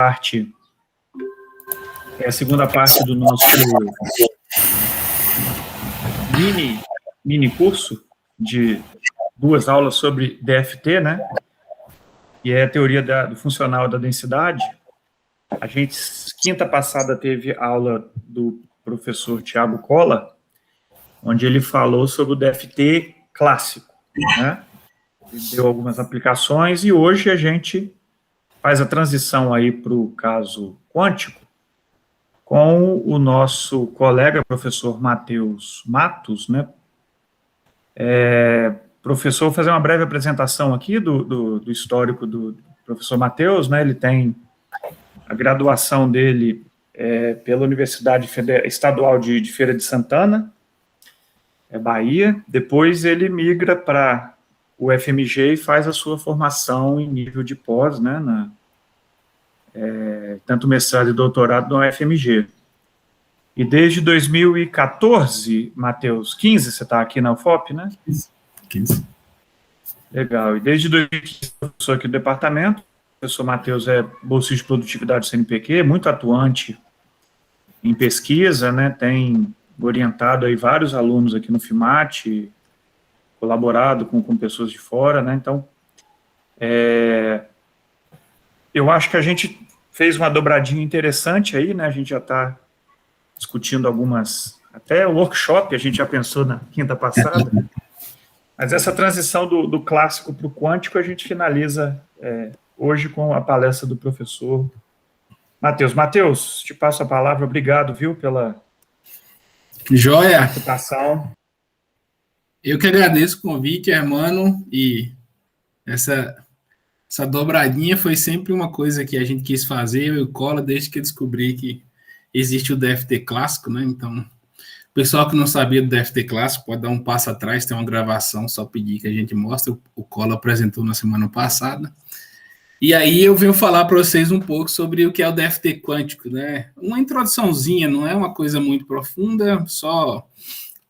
parte, é a segunda parte do nosso mini curso de 2 aulas sobre DFT, né? E é a teoria do funcional da densidade. A gente, quinta passada, teve aula do professor Tiago Colla, onde ele falou sobre o DFT clássico, né? Ele deu algumas aplicações e hoje a gente faz a transição aí para o caso quântico com o nosso colega, professor Matheus Matos, né? Professor, vou fazer uma breve apresentação aqui do histórico do professor Matheus, né? Ele tem a graduação dele pela Universidade Estadual de Feira de Santana, Bahia. Depois ele migra para o FMG e faz a sua formação em nível de pós, né? Tanto mestrado e doutorado no FMG. E desde 2014, Matheus, 15, você está aqui na UFOP, né? 15. Legal. E desde 2015, eu sou aqui do departamento. O professor Matheus é bolsista de produtividade do CNPq, muito atuante em pesquisa, né? Tem orientado aí vários alunos aqui no FIMAT, colaborado com pessoas de fora, né? Então, eu acho que a gente fez uma dobradinha interessante aí, né? A gente já está discutindo até o workshop a gente já pensou na quinta passada, mas essa transição do clássico para o quântico a gente finaliza hoje com a palestra do professor Matheus. Matheus, te passo a palavra, obrigado, viu, pela participação. Eu que agradeço o convite, hermano, e essa dobradinha foi sempre uma coisa que a gente quis fazer, eu e o Colla, desde que eu descobri que existe o DFT clássico, né? Então, o pessoal que não sabia do DFT clássico pode dar um passo atrás, tem uma gravação, só pedir que a gente mostre, o Colla apresentou na semana passada. E aí eu venho falar para vocês um pouco sobre o que é o DFT quântico, né? Uma introduçãozinha, não é uma coisa muito profunda, só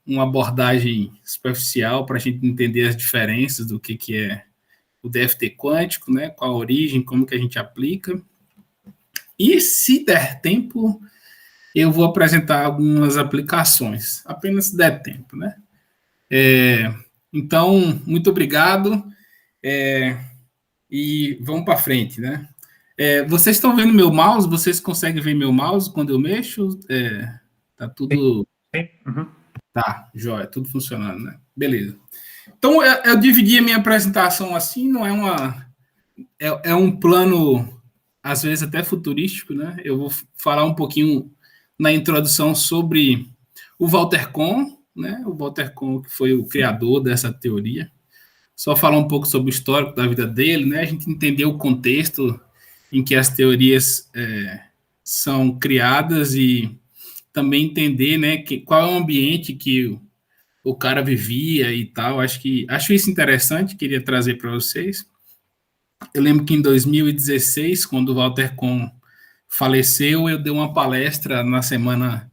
uma abordagem superficial para a gente entender as diferenças do que é o DFT quântico, né? Qual a origem, como que a gente aplica. E se der tempo, eu vou apresentar algumas aplicações, apenas se der tempo, né? Então, muito obrigado, e vamos para frente, né? Vocês estão vendo meu mouse? Vocês conseguem ver meu mouse quando eu mexo? Tá tudo... Uhum. Tá, jóia, tudo funcionando, né? Beleza. Então, eu dividi a minha apresentação assim, não é um plano, às vezes até futurístico, né? Eu vou falar um pouquinho na introdução sobre o Walter Kohn, né? O Walter Kohn, que foi o criador dessa teoria. Só falar um pouco sobre o histórico da vida dele, né? A gente entender o contexto em que as teorias são criadas e também entender, né, qual é o ambiente que o cara vivia e tal. Acho isso interessante, queria trazer para vocês. Eu lembro que em 2016, quando o Walter Kohn faleceu, eu dei uma palestra na semana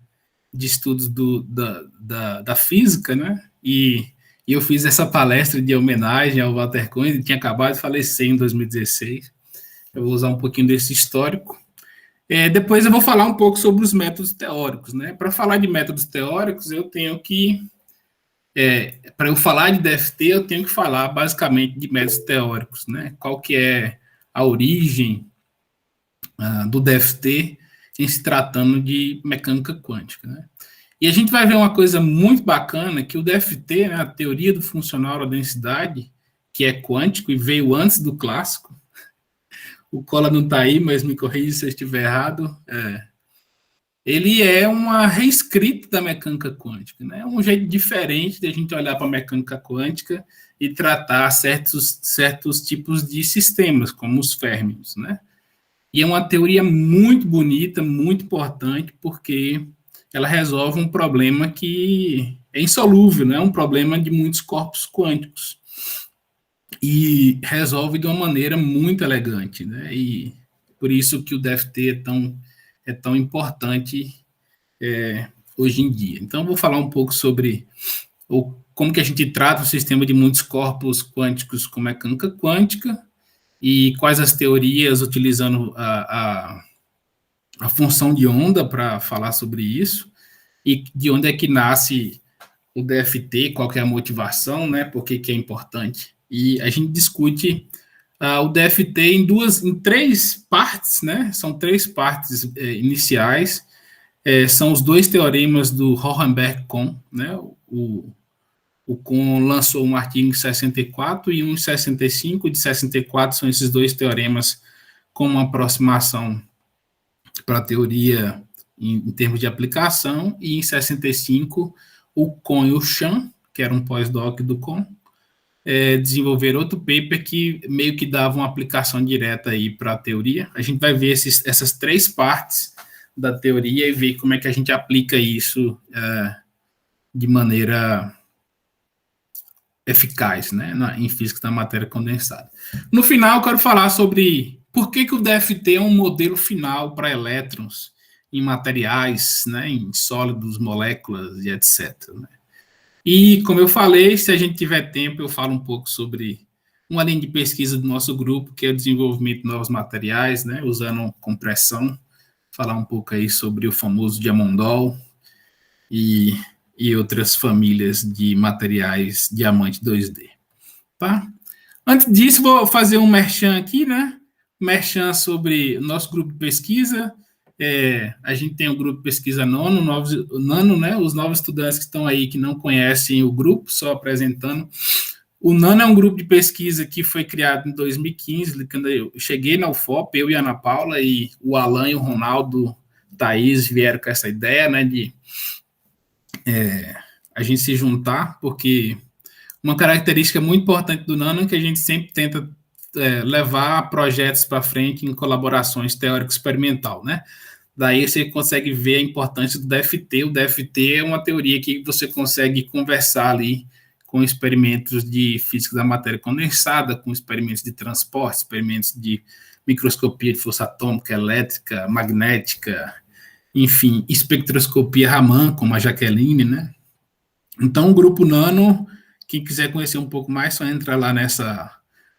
de estudos da física, né? E eu fiz essa palestra de homenagem ao Walter Kohn, ele tinha acabado de falecer em 2016. Eu vou usar um pouquinho desse histórico. Depois eu vou falar um pouco sobre os métodos teóricos, né? Para falar de métodos teóricos, eu tenho que... para eu falar de DFT, eu tenho que falar basicamente de métodos teóricos, né? Qual que é a origem do DFT em se tratando de mecânica quântica, né? E a gente vai ver uma coisa muito bacana, que o DFT, né, a teoria do funcional da densidade, que é quântico e veio antes do clássico, o Colla não está aí, mas me corrija se eu estiver errado, ele é uma reescrita da mecânica quântica, né? Um jeito diferente de a gente olhar para a mecânica quântica e tratar certos tipos de sistemas, como os férmions, né? E é uma teoria muito bonita, muito importante, porque ela resolve um problema que é insolúvel, né? Um problema de muitos corpos quânticos. E resolve de uma maneira muito elegante, né? E por isso que o DFT é tão importante hoje em dia. Então, vou falar um pouco sobre como que a gente trata o sistema de muitos corpos quânticos com mecânica quântica e quais as teorias utilizando a a função de onda para falar sobre isso, e de onde é que nasce o DFT, qual que é a motivação, né? Por que é importante. E a gente discute o DFT em três partes, né? São três partes iniciais. São os dois teoremas do Hohenberg-Kohn, né? O Kohn lançou um artigo em 64 e um em 65. De 64 são esses dois teoremas com uma aproximação para a teoria em termos de aplicação, e em 65 o Kohn e o Chan, que era um pós-doc do Kohn, desenvolveram outro paper que meio que dava uma aplicação direta aí para a teoria. A gente vai ver essas três partes da teoria e ver como é que a gente aplica isso de maneira eficaz, né, em física da matéria condensada. No final, eu quero falar sobre por que o DFT é um modelo final para elétrons em materiais, né, em sólidos, moléculas e etc. Né? E, como eu falei, se a gente tiver tempo, eu falo um pouco sobre uma linha de pesquisa do nosso grupo, que é o desenvolvimento de novos materiais, né, usando compressão, falar um pouco aí sobre o famoso diamondol e outras famílias de materiais diamante 2D. Tá? Antes disso, vou fazer um merchan aqui, né? Merchan sobre o nosso grupo de pesquisa. A gente tem um grupo de pesquisa Nano, né? Os novos estudantes que estão aí que não conhecem o grupo, só apresentando. O Nano é um grupo de pesquisa que foi criado em 2015, quando eu cheguei na UFOP, eu e a Ana Paula, e o Alan e o Ronaldo, Thaís, vieram com essa ideia, né, de a gente se juntar, porque uma característica muito importante do Nano é que a gente sempre tenta levar projetos para frente em colaborações teórico-experimental, né? Daí você consegue ver a importância do DFT. O DFT é uma teoria que você consegue conversar ali com experimentos de física da matéria condensada, com experimentos de transporte, experimentos de microscopia de força atômica, elétrica, magnética, enfim, espectroscopia Raman, como a Jaqueline, né? Então, o grupo Nano, quem quiser conhecer um pouco mais, só entra lá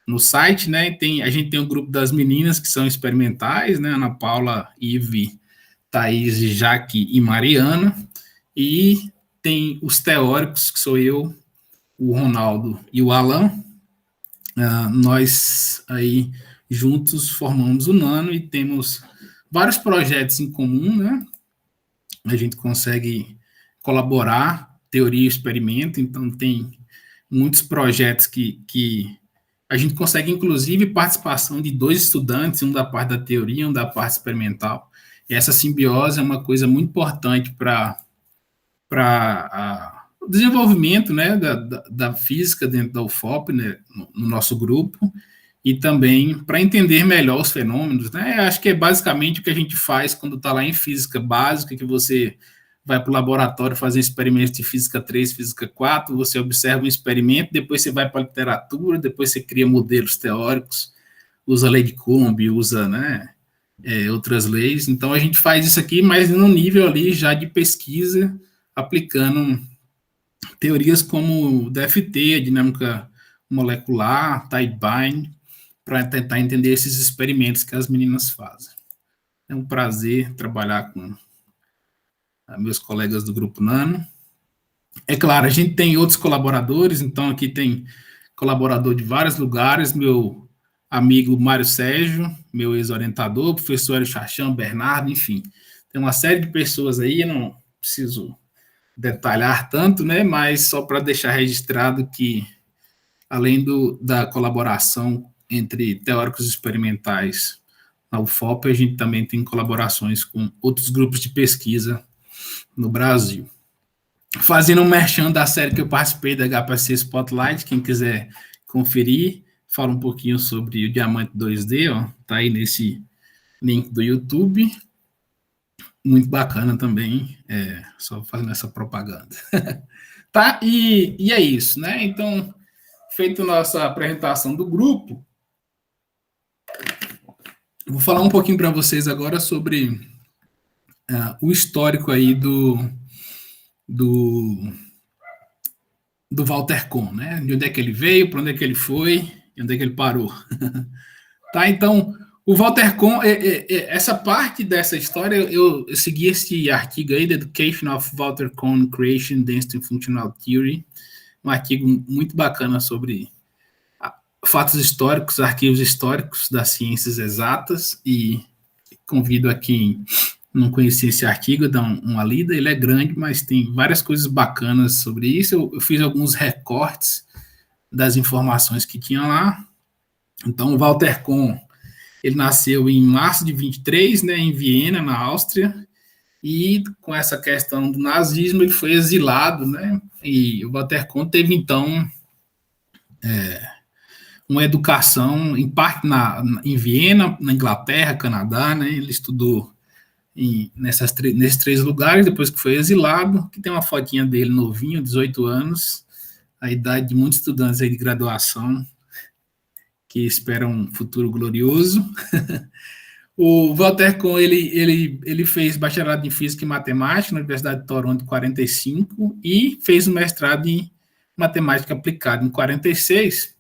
no site, né? A gente tem um grupo das meninas que são experimentais, né? Ana Paula, Ive, Thaís, Jaque e Mariana. E tem os teóricos, que sou eu, o Ronaldo e o Alan. Nós aí juntos formamos o Nano e temos vários projetos em comum, né? A gente consegue colaborar, teoria e experimento, então tem muitos projetos que a gente consegue, inclusive, participação de 2 estudantes, um da parte da teoria, um da parte experimental. E essa simbiose é uma coisa muito importante para o desenvolvimento, né, da física dentro da UFOP, né, no nosso grupo, e também para entender melhor os fenômenos, né? Acho que é basicamente o que a gente faz quando está lá em física básica, que você vai para o laboratório fazer experimentos de física 3, física 4, você observa um experimento, depois você vai para a literatura, depois você cria modelos teóricos, usa a lei de Coulomb, usa, né, outras leis. Então, a gente faz isso aqui, mas no nível ali já de pesquisa, aplicando teorias como DFT, a dinâmica molecular, Tidebind, para tentar entender esses experimentos que as meninas fazem. É um prazer trabalhar com meus colegas do Grupo Nano. É claro, a gente tem outros colaboradores, então aqui tem colaborador de vários lugares, meu amigo Mário Sérgio, meu ex-orientador, professor Hélio Chacham, Bernardo, enfim. Tem uma série de pessoas aí, eu não preciso detalhar tanto, né, mas só para deixar registrado que, além da colaboração entre teóricos experimentais na UFOP, a gente também tem colaborações com outros grupos de pesquisa no Brasil. Fazendo um merchan da série que eu participei da HPC Spotlight, quem quiser conferir, fala um pouquinho sobre o Diamante 2D, ó, tá aí nesse link do YouTube. Muito bacana também, só fazendo essa propaganda. Tá? E é isso, né? Então, feita a nossa apresentação do grupo, vou falar um pouquinho para vocês agora sobre o histórico aí do Walter Kohn, né? De onde é que ele veio, para onde é que ele foi e onde é que ele parou. Tá? Então, O Walter Kohn, essa parte dessa história, eu segui esse artigo aí, The Education of Walter Kohn, Creation, Density and Functional Theory, um artigo muito bacana sobre fatos históricos, arquivos históricos das ciências exatas, e convido a quem não conhecia esse artigo a dar uma lida. Ele é grande, mas tem várias coisas bacanas sobre isso. Eu fiz alguns recortes das informações que tinha lá. Então, o Walter Kohn, ele nasceu em março de 23, né, em Viena, na Áustria, e com essa questão do nazismo, ele foi exilado, né, e o Walter Kohn teve, então, uma educação, em parte em Viena, na Inglaterra, Canadá, né, ele estudou nesses 3 lugares, depois que foi exilado, que tem uma fotinha dele novinho, 18 anos, a idade de muitos estudantes aí de graduação, que esperam um futuro glorioso. O Walter Kohn, ele fez bacharelado em Física e Matemática na Universidade de Toronto em 45 e fez um mestrado em Matemática Aplicada em 46.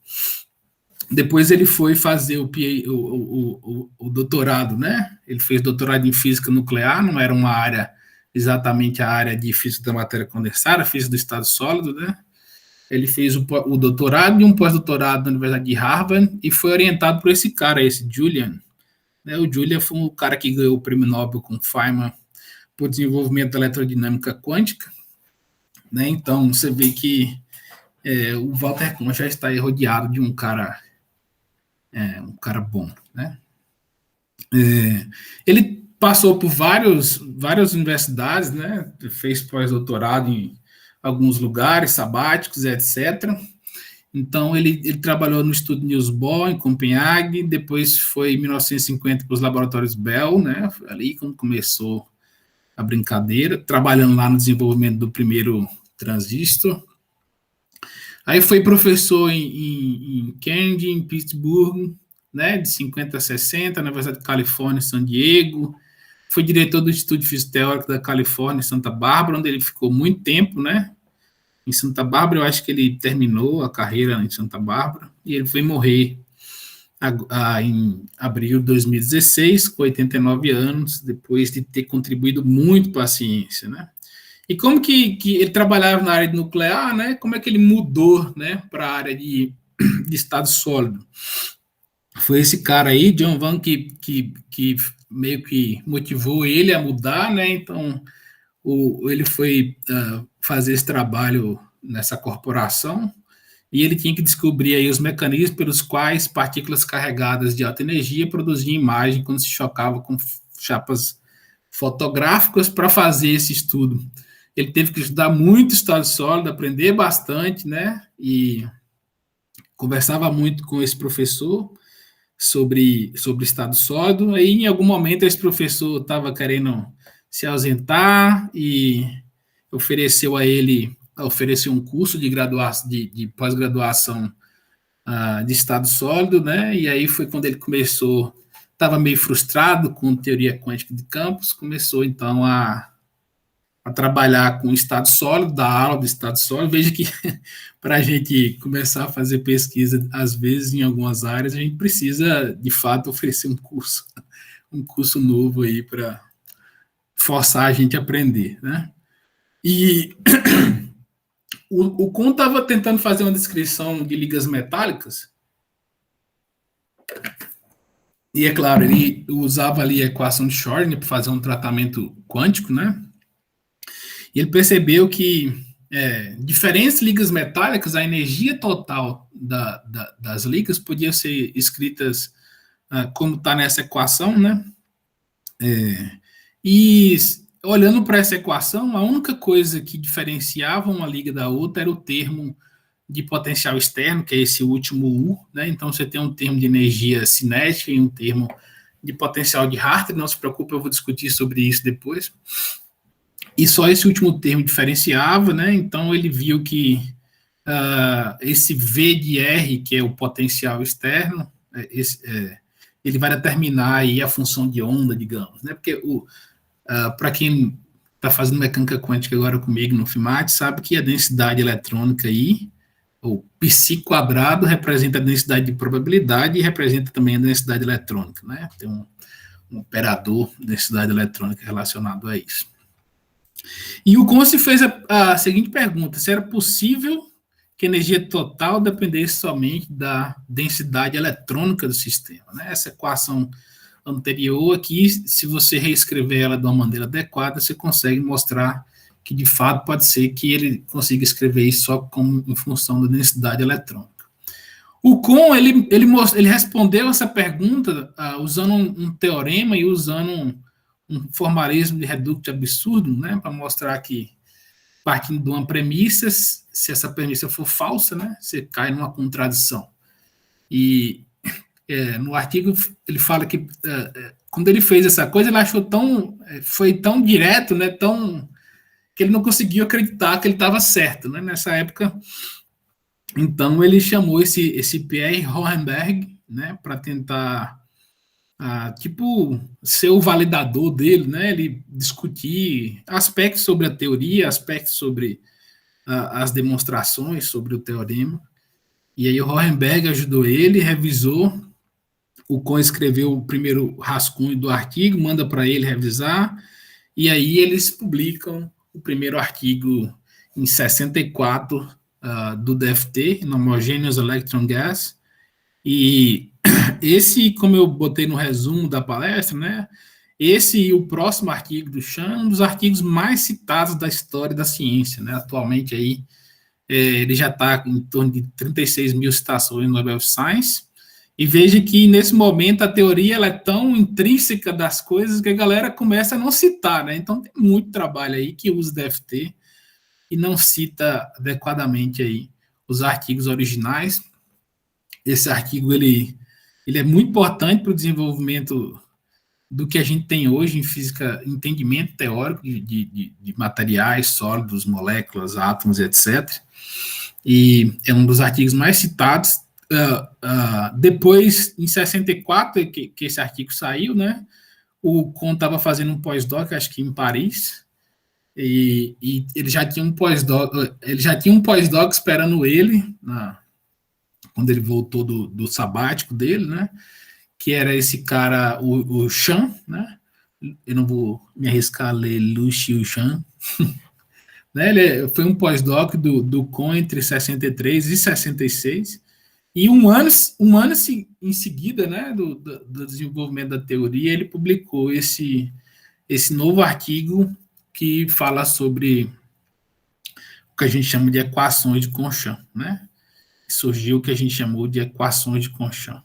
Depois ele foi fazer o doutorado, né? Ele fez doutorado em Física Nuclear, não era uma área, exatamente a área de Física da Matéria Condensada, Física do Estado Sólido, né? Ele fez o doutorado e um pós-doutorado na Universidade de Harvard e foi orientado por esse cara, esse Julian. O Julian foi o cara que ganhou o prêmio Nobel com Feynman por desenvolvimento da elerodinâmica quântica. Né? Então, você vê que o Walter Kohn já está rodeado de um cara bom. Né? Ele passou por várias universidades, né? Fez pós-doutorado em alguns lugares sabáticos, etc. Então, ele trabalhou no Instituto Niels Bohr, em Copenhague, depois foi em 1950 para os laboratórios Bell, né? Foi ali quando começou a brincadeira, trabalhando lá no desenvolvimento do primeiro transistor. Aí foi professor em Kennedy, em Pittsburgh, né? De 50 a 60, na Universidade de Califórnia, em San Diego. Foi diretor do Instituto de Física Teórica da Califórnia, em Santa Bárbara, onde ele ficou muito tempo, né? Em Santa Bárbara, eu acho que ele terminou a carreira em Santa Bárbara, e ele foi morrer em abril de 2016, com 89 anos, depois de ter contribuído muito para a ciência, né? E como que ele trabalhava na área de nuclear, né? Como é que ele mudou, né, para a área de estado sólido? Foi esse cara aí, John Van, que meio que motivou ele a mudar, né? Então, ele foi fazer esse trabalho nessa corporação e ele tinha que descobrir aí os mecanismos pelos quais partículas carregadas de alta energia produziam imagem quando se chocavam com chapas fotográficas. Para fazer esse estudo, ele teve que estudar muito estado sólido, aprender bastante, né? E conversava muito com esse professor sobre estado sólido. Aí, em algum momento, esse professor estava querendo se ausentar e ofereceu um curso de pós-graduação de estado sólido, né? E aí foi quando ele começou, estava meio frustrado com teoria quântica de campos, começou então a trabalhar com estado sólido, dar aula de estado sólido. Veja que para a gente começar a fazer pesquisa, às vezes, em algumas áreas, a gente precisa, de fato, oferecer um curso novo aí para forçar a gente a aprender, né? E o Kohn estava tentando fazer uma descrição de ligas metálicas, e é claro, ele usava ali a equação de Schrödinger para fazer um tratamento quântico, né? E ele percebeu que diferentes ligas metálicas, a energia total das ligas podia ser escritas como está nessa equação, né? E olhando para essa equação, a única coisa que diferenciava uma liga da outra era o termo de potencial externo, que é esse último U, né? Então você tem um termo de energia cinética e um termo de potencial de Hartree. Não se preocupe, eu vou discutir sobre isso depois. E só esse último termo diferenciava, né? Então ele viu que esse V de R, que é o potencial externo, ele vai determinar aí a função de onda, digamos, né? Porque para quem está fazendo mecânica quântica agora comigo no FIMAT, sabe que a densidade eletrônica aí o π² representa a densidade de probabilidade e representa também a densidade eletrônica, né? Tem um operador de densidade eletrônica relacionado a isso. E o Conce fez a seguinte pergunta: se era possível que a energia total dependesse somente da densidade eletrônica do sistema, né? Essa equação anterior aqui, se você reescrever ela de uma maneira adequada, você consegue mostrar que de fato pode ser que ele consiga escrever isso só como em função da densidade eletrônica. O Kohn, ele respondeu essa pergunta usando um teorema e usando um formalismo de reducto absurdo, né, para mostrar que, partindo de uma premissa, se essa premissa for falsa, né, você cai numa contradição. E no artigo ele fala que quando ele fez essa coisa, ele achou foi tão direto, né, que ele não conseguiu acreditar que ele estava certo, né, nessa época. Então ele chamou esse Pierre Hohenberg, né, para tentar ser o validador dele, né, ele discutir aspectos sobre a teoria, aspectos sobre as demonstrações sobre o teorema. E aí o Hohenberg ajudou ele, revisou. O Kohn escreveu o primeiro rascunho do artigo, manda para ele revisar, e aí eles publicam o primeiro artigo em 64 do DFT, no Homogeneous Electron Gas. E esse, como eu botei no resumo da palestra, né, esse e o próximo artigo do Chan, um dos artigos mais citados da história da ciência, né? Atualmente aí, ele já está em torno de 36 mil citações no Nobel Science. E veja que, nesse momento, a teoria ela é tão intrínseca das coisas que a galera começa a não citar, né? Então, tem muito trabalho aí que usa DFT e não cita adequadamente aí os artigos originais. Esse artigo, ele é muito importante para o desenvolvimento do que a gente tem hoje em física, entendimento teórico de materiais sólidos, moléculas, átomos, etc. E é um dos artigos mais citados. Depois, em 64, que esse artigo saiu, né, o Kohn estava fazendo um pós-doc, acho que em Paris, e ele já tinha um pós-doc esperando ele, quando ele voltou do sabático dele, né, que era esse cara, o Chan, né, eu não vou me arriscar a ler Lu Xiu Chan, né, ele foi um pós-doc do Kohn entre 63 e 66, e um ano em seguida, né, do desenvolvimento da teoria, ele publicou esse novo artigo que fala sobre o que a gente chama de equações de Kohn-Chan, né? Surgiu o que a gente chamou de equações de Kohn-Chan.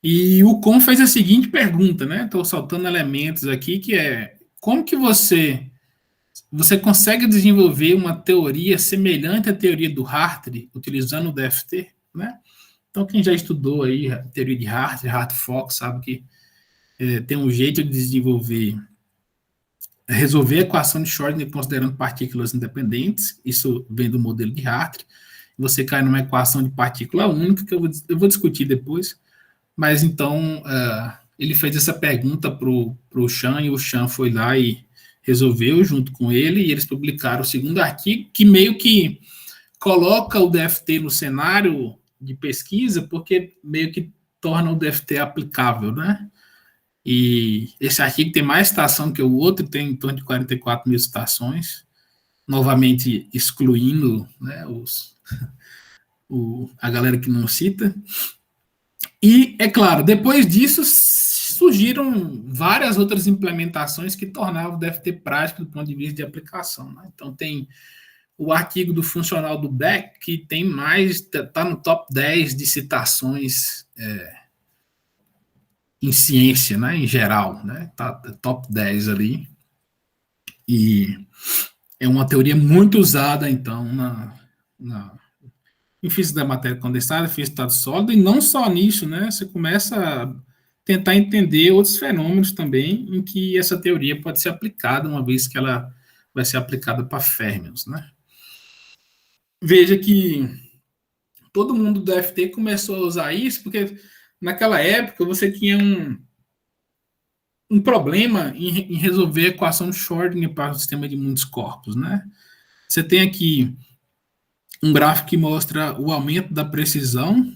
E o Kohn fez a seguinte pergunta, né? Estou saltando elementos aqui, que é: como que você consegue desenvolver uma teoria semelhante à teoria do Hartree, utilizando o DFT, né? Então, quem já estudou aí a teoria de Hartree, Hartree-Fock, sabe que tem um jeito de resolver a equação de Schrödinger considerando partículas independentes. Isso vem do modelo de Hartree. Você cai numa equação de partícula única, que eu vou discutir depois. Mas, então, ele fez essa pergunta para o Chan, e o Chan foi lá e resolveu junto com ele, e eles publicaram o segundo artigo, que meio que coloca o DFT no cenário de pesquisa, porque meio que torna o DFT aplicável, né? E esse artigo tem mais citação que o outro, tem em torno de 44 mil citações, novamente excluindo, né, a galera que não cita. E, é claro, depois disso surgiram várias outras implementações que tornavam o DFT prático do ponto de vista de aplicação, né? Então, tem o artigo do funcional do Beck, que tem está no top 10 de citações em ciência, né, em geral, né? Tá top 10 ali. E é uma teoria muito usada, então, em física da matéria condensada, física de estado sólido, e não só nisso, né? Você começa a tentar entender outros fenômenos também em que essa teoria pode ser aplicada, uma vez que ela vai ser aplicada para férmions, né? Veja que todo mundo do DFT começou a usar isso, porque naquela época você tinha um problema em resolver a equação de Schrödinger para o sistema de muitos corpos, né? Você tem aqui um gráfico que mostra o aumento da precisão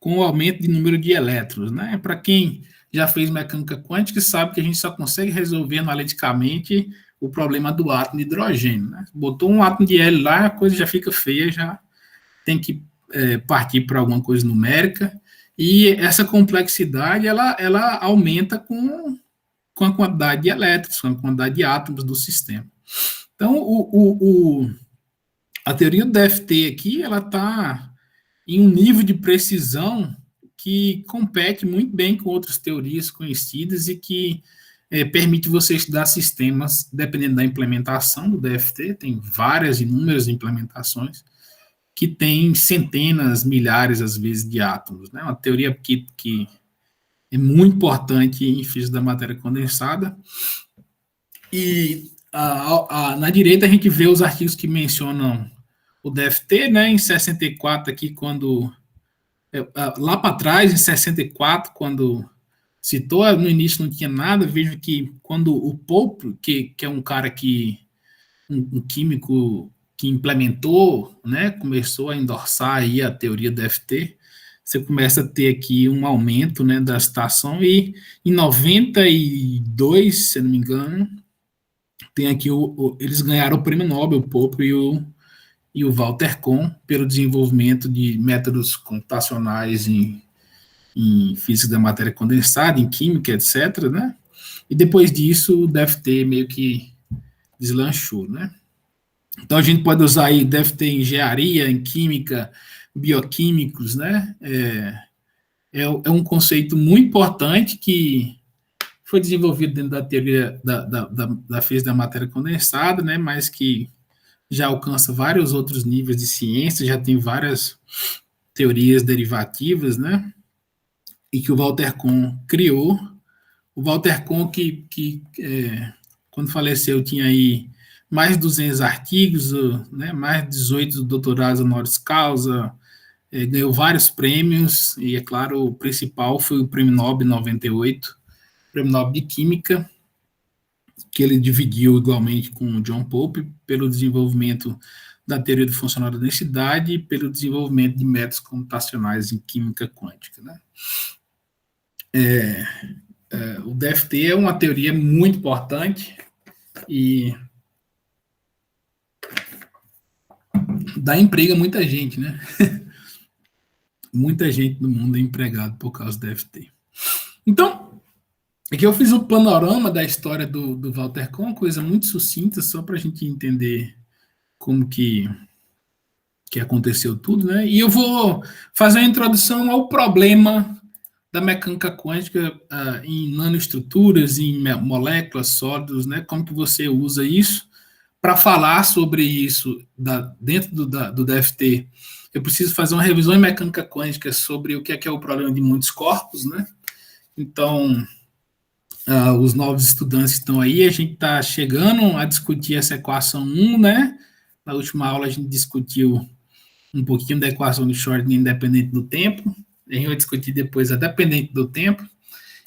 com o aumento de número de elétrons, né? Para quem já fez mecânica quântica, sabe que a gente só consegue resolver analiticamente o problema do átomo de hidrogênio, né? Botou um átomo de hélio lá, a coisa já fica feia, já tem que partir para alguma coisa numérica, e essa complexidade, ela aumenta com a quantidade de elétrons, com a quantidade de átomos do sistema. Então, a teoria do DFT aqui, ela está em um nível de precisão que compete muito bem com outras teorias conhecidas e que permite você estudar sistemas, dependendo da implementação do DFT, tem várias, inúmeras implementações, que tem centenas, milhares, às vezes, de átomos, né? Uma teoria que é muito importante em física da matéria condensada. E na direita a gente vê os artigos que mencionam o DFT, né? Em 64 aqui, quando... lá para trás, em 64, quando citou, no início não tinha nada, vejo que quando o Pope, que é um cara um químico que implementou, né, começou a endossar aí a teoria do DFT, você começa a ter aqui um aumento, né, da citação, e em 92, se não me engano, tem aqui eles ganharam o prêmio Nobel, o Pope e o Walter Kohn, pelo desenvolvimento de métodos computacionais em física da matéria condensada, em química, etc., né? E depois disso, o DFT meio que deslanchou, né? Então, a gente pode usar aí DFT em engenharia, em química, bioquímicos, né? É um conceito muito importante que foi desenvolvido dentro da teoria da física da matéria condensada, né? Mas que já alcança vários outros níveis de ciência, já tem várias teorias derivativas, né? E que o Walter Kohn criou. O Walter Kohn, quando faleceu, tinha aí mais de 200 artigos, né? Mais de 18 doutorados honoris causa, ganhou vários prêmios, e, é claro, o principal foi o Prêmio Nobel 98, Prêmio Nobel de Química, que ele dividiu igualmente com o John Pope pelo desenvolvimento da teoria do funcional da densidade e pelo desenvolvimento de métodos computacionais em química quântica, né? O DFT é uma teoria muito importante e dá emprego a muita gente, né? Muita gente no mundo é empregado por causa do DFT. Então, aqui eu fiz um panorama da história do Walter Kohn, coisa muito sucinta, só para a gente entender como que aconteceu tudo, né? E eu vou fazer uma introdução ao problema da mecânica quântica em nanoestruturas, em moléculas, sólidos, né? Como que você usa isso? Para falar sobre isso dentro do DFT, eu preciso fazer uma revisão em mecânica quântica sobre o que é o problema de muitos corpos, né? Então, os novos estudantes estão aí, a gente está chegando a discutir essa equação 1, né? Na última aula a gente discutiu um pouquinho da equação de Schrödinger independente do tempo, a gente vai discutir depois a dependente do tempo,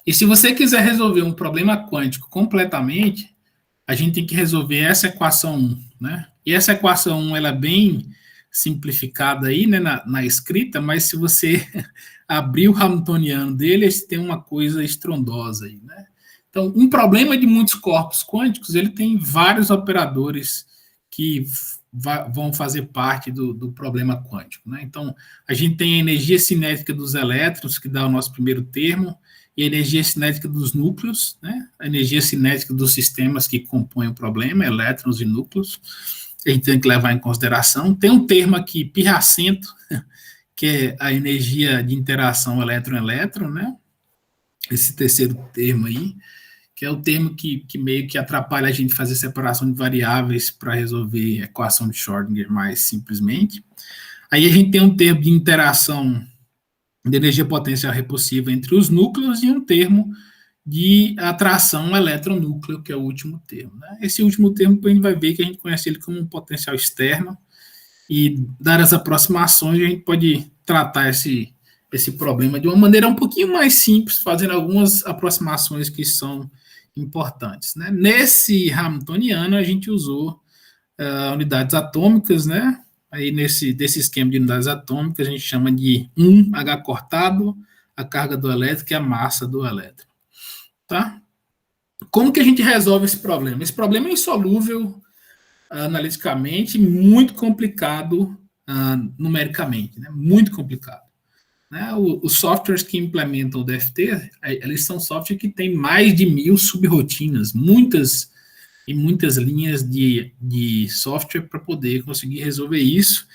e se você quiser resolver um problema quântico completamente, a gente tem que resolver essa equação 1, né? E essa equação 1, ela é bem simplificada aí, né, na escrita, mas se você abrir o Hamiltoniano dele, você tem uma coisa estrondosa aí, né? Então, um problema de muitos corpos quânticos, ele tem vários operadores que vão fazer parte do problema quântico, né? Então, a gente tem a energia cinética dos elétrons, que dá o nosso primeiro termo, e a energia cinética dos núcleos, né? A energia cinética dos sistemas que compõem o problema, elétrons e núcleos, a gente tem que levar em consideração. Tem um termo aqui, pirracento, que é a energia de interação elétron-elétron, né? Esse terceiro termo aí, que é o termo que meio que atrapalha a gente fazer separação de variáveis para resolver a equação de Schrödinger mais simplesmente. Aí a gente tem um termo de interação de energia potencial repulsiva entre os núcleos e um termo de atração eletronúcleo, que é o último termo, né? Esse último termo, a gente vai ver que a gente conhece ele como um potencial externo, e, dadas as aproximações, a gente pode tratar esse problema de uma maneira um pouquinho mais simples, fazendo algumas aproximações que são importantes, né? Nesse Hamiltoniano, a gente usou unidades atômicas, né? Aí desse esquema de unidades atômicas, a gente chama de 1H cortado, a carga do elétron, e a massa do elétron. Tá? Como que a gente resolve esse problema? Esse problema é insolúvel analiticamente, muito complicado numericamente, né? Muito complicado. Né? Os softwares que implementam o DFT, eles são softwares que têm mais de 1000 subrotinas, muitas linhas de software para poder conseguir resolver isso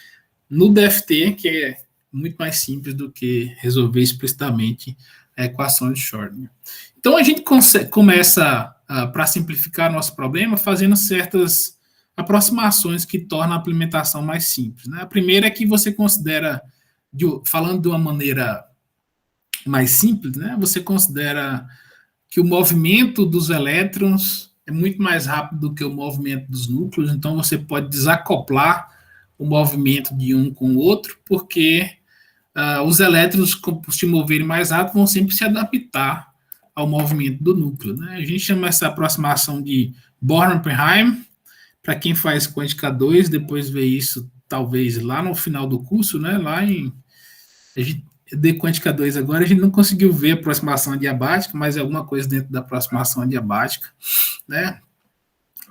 no DFT, que é muito mais simples do que resolver explicitamente a equação de Schrödinger. Então, a gente começa, para simplificar nosso problema, fazendo certas aproximações que tornam a implementação mais simples. Né? A primeira é que você considera, falando de uma maneira mais simples, né? Você considera que o movimento dos elétrons é muito mais rápido do que o movimento dos núcleos, então você pode desacoplar o movimento de um com o outro, porque os elétrons, por se moverem mais rápido, vão sempre se adaptar ao movimento do núcleo. Né? A gente chama essa aproximação de Born-Oppenheim. Para quem faz quântica 2, depois vê isso, talvez, lá no final do curso, né? Lá em de quântica 2 agora, a gente não conseguiu ver a aproximação adiabática, mas é alguma coisa dentro da aproximação adiabática, né?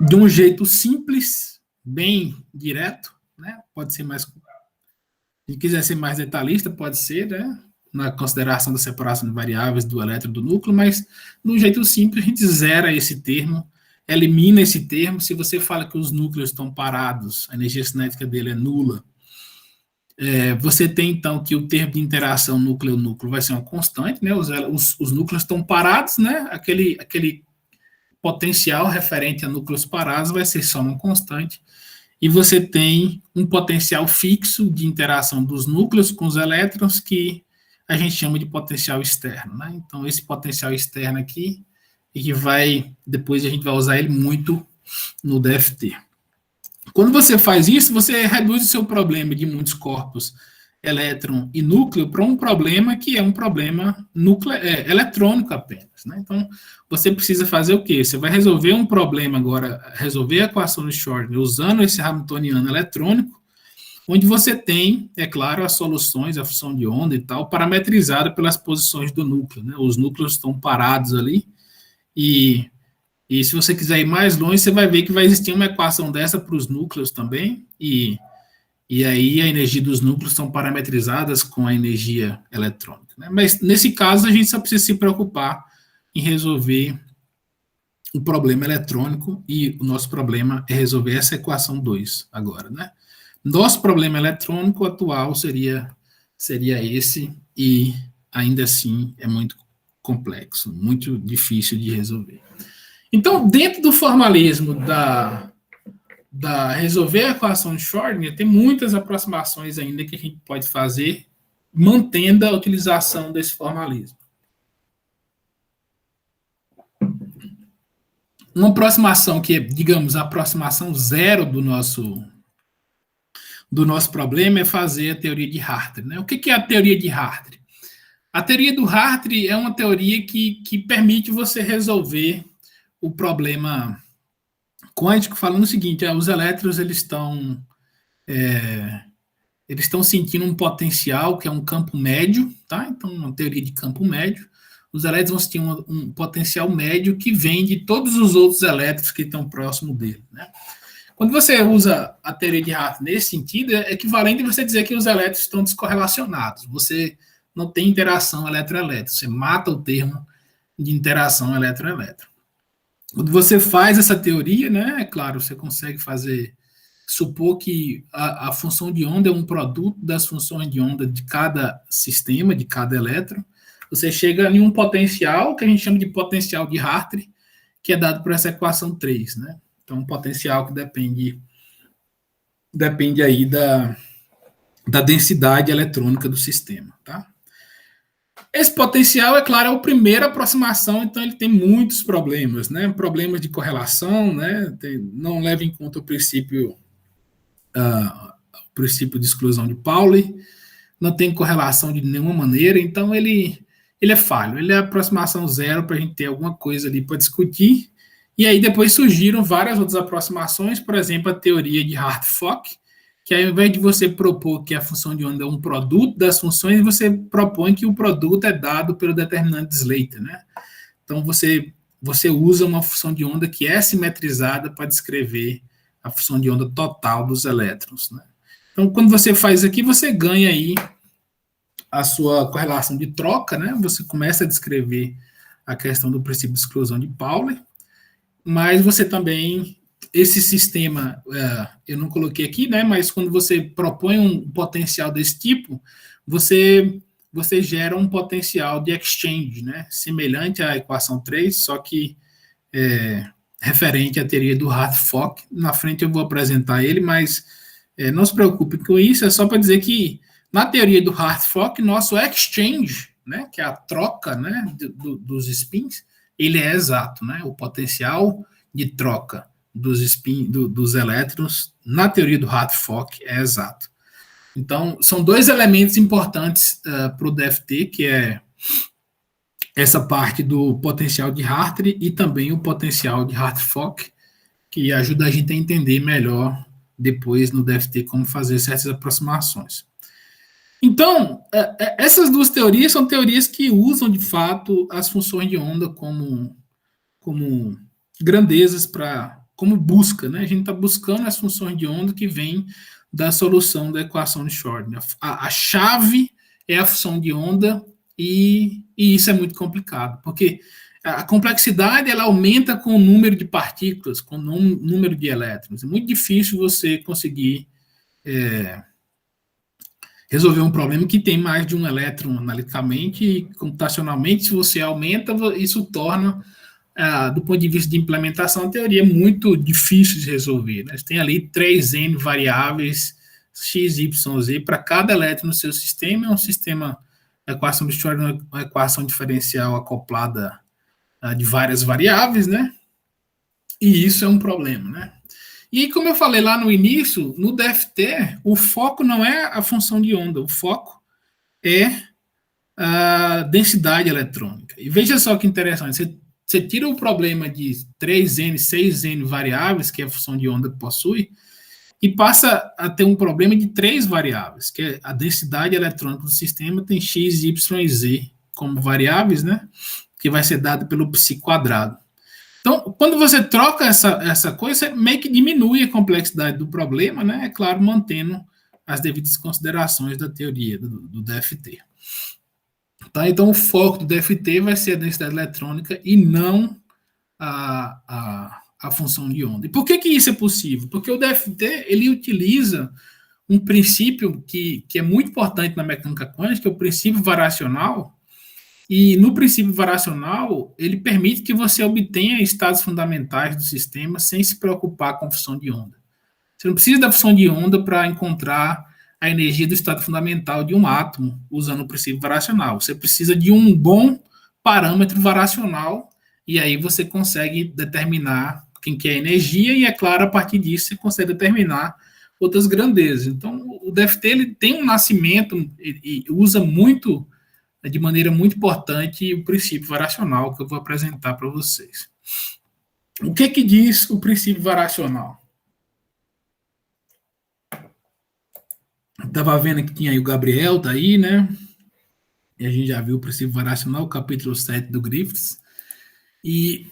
De um jeito simples, bem direto, né? Pode ser mais... Se quiser ser mais detalhista, pode ser, né? Na consideração da separação de variáveis do elétron do núcleo, mas de um jeito simples, a gente zera esse termo, elimina esse termo. Se você fala que os núcleos estão parados, a energia cinética dele é nula, você tem, então, que o termo de interação núcleo-núcleo vai ser uma constante, né? Os núcleos estão parados, né? Aquele potencial referente a núcleos parados vai ser só uma constante. E você tem um potencial fixo de interação dos núcleos com os elétrons que a gente chama de potencial externo, né? Então, esse potencial externo aqui, e que depois a gente vai usar ele muito no DFT. Quando você faz isso, você reduz o seu problema de muitos corpos, elétron e núcleo, para um problema que é um problema eletrônico apenas. Né? Então, você precisa fazer o quê? Você vai resolver um problema agora, resolver a equação de Schrödinger usando esse hamiltoniano eletrônico, onde você tem, é claro, as soluções, a função de onda e tal, parametrizada pelas posições do núcleo. Né? Os núcleos estão parados ali, e se você quiser ir mais longe, você vai ver que vai existir uma equação dessa para os núcleos também, e aí a energia dos núcleos são parametrizadas com a energia eletrônica. Né? Mas, nesse caso, a gente só precisa se preocupar em resolver o problema eletrônico, e o nosso problema é resolver essa equação 2 agora. Né? Nosso problema eletrônico atual seria esse, e ainda assim é muito complexo, muito difícil de resolver. Então, dentro do formalismo da resolver a equação de Schrödinger, tem muitas aproximações ainda que a gente pode fazer, mantendo a utilização desse formalismo. Uma aproximação que é, digamos, a aproximação zero do nosso problema é fazer a teoria de Hartree. Né? O que é a teoria de Hartree? A teoria do Hartree é uma teoria que permite você resolver o problema quântico, falando o seguinte: os elétrons eles estão sentindo um potencial que é um campo médio, tá? Então, uma teoria de campo médio. Os elétrons vão sentir um potencial médio que vem de todos os outros elétrons que estão próximo dele, né? Quando você usa a teoria de Hartree nesse sentido, é equivalente a você dizer que os elétrons estão descorrelacionados. Você não tem interação elétron-elétron. Você mata o termo de interação elétron-elétron. Quando você faz essa teoria, né, é claro, você consegue supor que a função de onda é um produto das funções de onda de cada sistema, de cada elétron. Você chega em um potencial que a gente chama de potencial de Hartree, que é dado por essa equação 3, né? Então, um potencial que depende aí da densidade eletrônica do sistema, tá? Esse potencial, é claro, é a primeira aproximação, então ele tem muitos problemas, né? Problemas de correlação, né? Não leva em conta o princípio de exclusão de Pauli, não tem correlação de nenhuma maneira, então ele é falho, ele é aproximação zero para a gente ter alguma coisa ali para discutir. E aí depois surgiram várias outras aproximações, por exemplo, a teoria de Hart-Fock, que ao invés de você propor que a função de onda é um produto das funções, você propõe que o produto é dado pelo determinante de Slater, né? Então, você usa uma função de onda que é simetrizada para descrever a função de onda total dos elétrons, né? Então, quando você faz aqui, você ganha aí a sua correlação de troca, né? Você começa a descrever a questão do princípio de exclusão de Pauli, mas você também, esse sistema, eu não coloquei aqui, né? Mas quando você propõe um potencial desse tipo, você gera um potencial de exchange, né? Semelhante à equação 3, só que referente à teoria do Hartree-Fock. Na frente eu vou apresentar ele, mas não se preocupe com isso, é só para dizer que na teoria do Hartree-Fock, nosso exchange, né, que é a troca, né, dos spins, ele é exato, né? O potencial de troca dos elétrons na teoria do Hartree-Fock é exato. Então, são dois elementos importantes para o DFT, que é essa parte do potencial de Hartree e também o potencial de Hartree-Fock, que ajuda a gente a entender melhor depois no DFT como fazer certas aproximações. Então, essas duas teorias são teorias que usam, de fato, as funções de onda como grandezas como busca, né? A gente está buscando as funções de onda que vêm da solução da equação de Schrödinger. A chave é a função de onda e isso é muito complicado, porque a complexidade ela aumenta com o número de partículas, com o número de elétrons. É muito difícil você conseguir resolver um problema que tem mais de um elétron analiticamente e computacionalmente. Se você aumenta, isso torna, do ponto de vista de implementação, a teoria muito difícil de resolver, né? Você tem ali 3N variáveis, x, y, z, para cada elétron no seu sistema. É um sistema, a equação de Schrödinger, uma equação diferencial acoplada de várias variáveis, né? E isso é um problema, né? E como eu falei lá no início, no DFT, o foco não é a função de onda, o foco é a densidade eletrônica. E veja só que interessante, você tira o problema de 3N, 6N variáveis que a função de onda possui e passa a ter um problema de 3 variáveis, que é a densidade eletrônica do sistema tem x, y e z como variáveis, né? Que vai ser dado pelo psi quadrado. Então, quando você troca essa coisa, você meio que diminui a complexidade do problema, né? É claro, mantendo as devidas considerações da teoria do DFT. Tá? Então, o foco do DFT vai ser a densidade eletrônica e não a função de onda. E por que isso é possível? Porque o DFT ele utiliza um princípio que é muito importante na mecânica quântica, que é o princípio variacional. E no princípio variacional, ele permite que você obtenha estados fundamentais do sistema sem se preocupar com a função de onda. Você não precisa da função de onda para encontrar a energia do estado fundamental de um átomo usando o princípio variacional. Você precisa de um bom parâmetro variacional e aí você consegue determinar quem que é a energia e, é claro, a partir disso você consegue determinar outras grandezas. Então, o DFT ele tem um nascimento e usa muito, de maneira muito importante, o princípio variacional que eu vou apresentar para vocês. O que diz o princípio variacional? Estava vendo que tinha aí o Gabriel, tá aí, né? E a gente já viu o princípio variacional, capítulo 7 do Griffiths. E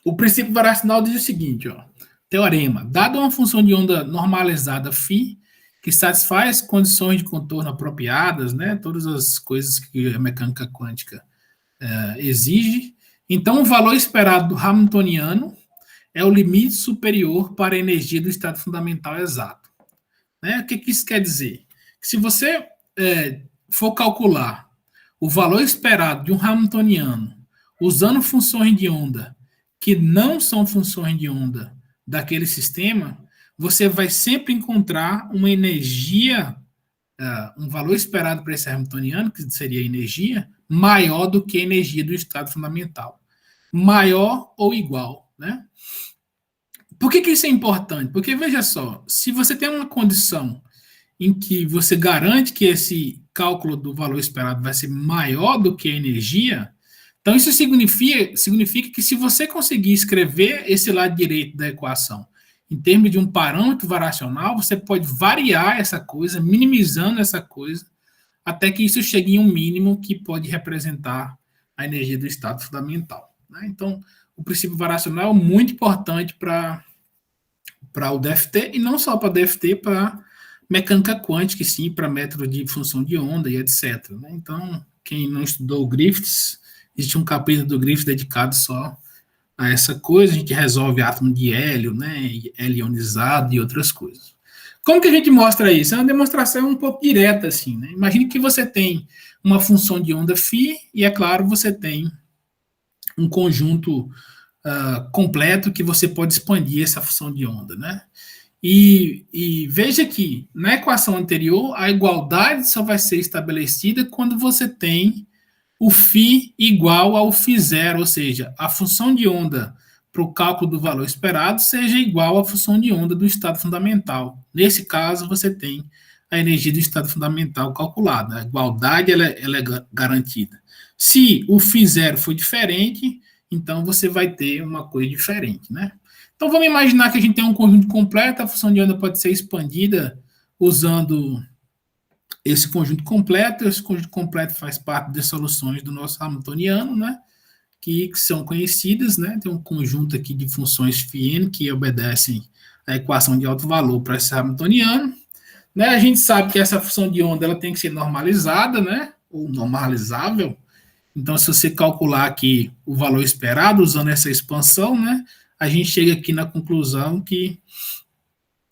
o princípio variacional diz o seguinte, ó, teorema, dada uma função de onda normalizada φ, que satisfaz condições de contorno apropriadas, né, todas as coisas que a mecânica quântica exige, então o valor esperado do Hamiltoniano é o limite superior para a energia do estado fundamental exato. Né? O que isso quer dizer? Que se você for calcular o valor esperado de um Hamiltoniano usando funções de onda que não são funções de onda daquele sistema, você vai sempre encontrar uma energia, um valor esperado para esse Hamiltoniano, que seria a energia, maior do que a energia do estado fundamental. Maior ou igual, né? Por que isso é importante? Porque, veja só, se você tem uma condição em que você garante que esse cálculo do valor esperado vai ser maior do que a energia, então isso significa que se você conseguir escrever esse lado direito da equação em termos de um parâmetro variacional, você pode variar essa coisa, minimizando essa coisa, até que isso chegue em um mínimo que pode representar a energia do estado fundamental, né? Então, o princípio variacional é muito importante para o DFT, e não só para DFT, para mecânica quântica, sim, para método de função de onda e etc. Né? Então, quem não estudou o Griffiths, existe um capítulo do Griffiths dedicado só a essa coisa. A gente resolve átomo de hélio, né, hélio ionizado e outras coisas. Como que a gente mostra isso? É uma demonstração um pouco direta, assim, né? Imagine que você tem uma função de onda φ e, é claro, você tem um conjunto completo que você pode expandir essa função de onda, né? E veja que, na equação anterior, a igualdade só vai ser estabelecida quando você tem o φ igual ao φ0, ou seja, a função de onda para o cálculo do valor esperado seja igual à função de onda do estado fundamental. Nesse caso, você tem a energia do estado fundamental calculada. A igualdade ela é garantida. Se o φ0 for diferente, então você vai ter uma coisa diferente, né? Então vamos imaginar que a gente tem um conjunto completo, a função de onda pode ser expandida usando esse conjunto completo. Esse conjunto completo faz parte das soluções do nosso hamiltoniano, né? Que são conhecidas, né? Tem um conjunto aqui de funções φn que obedecem à equação de alto valor para esse hamiltoniano, né? A gente sabe que essa função de onda ela tem que ser normalizada, né? Ou normalizável. Então, se você calcular aqui o valor esperado usando essa expansão, né? A gente chega aqui na conclusão que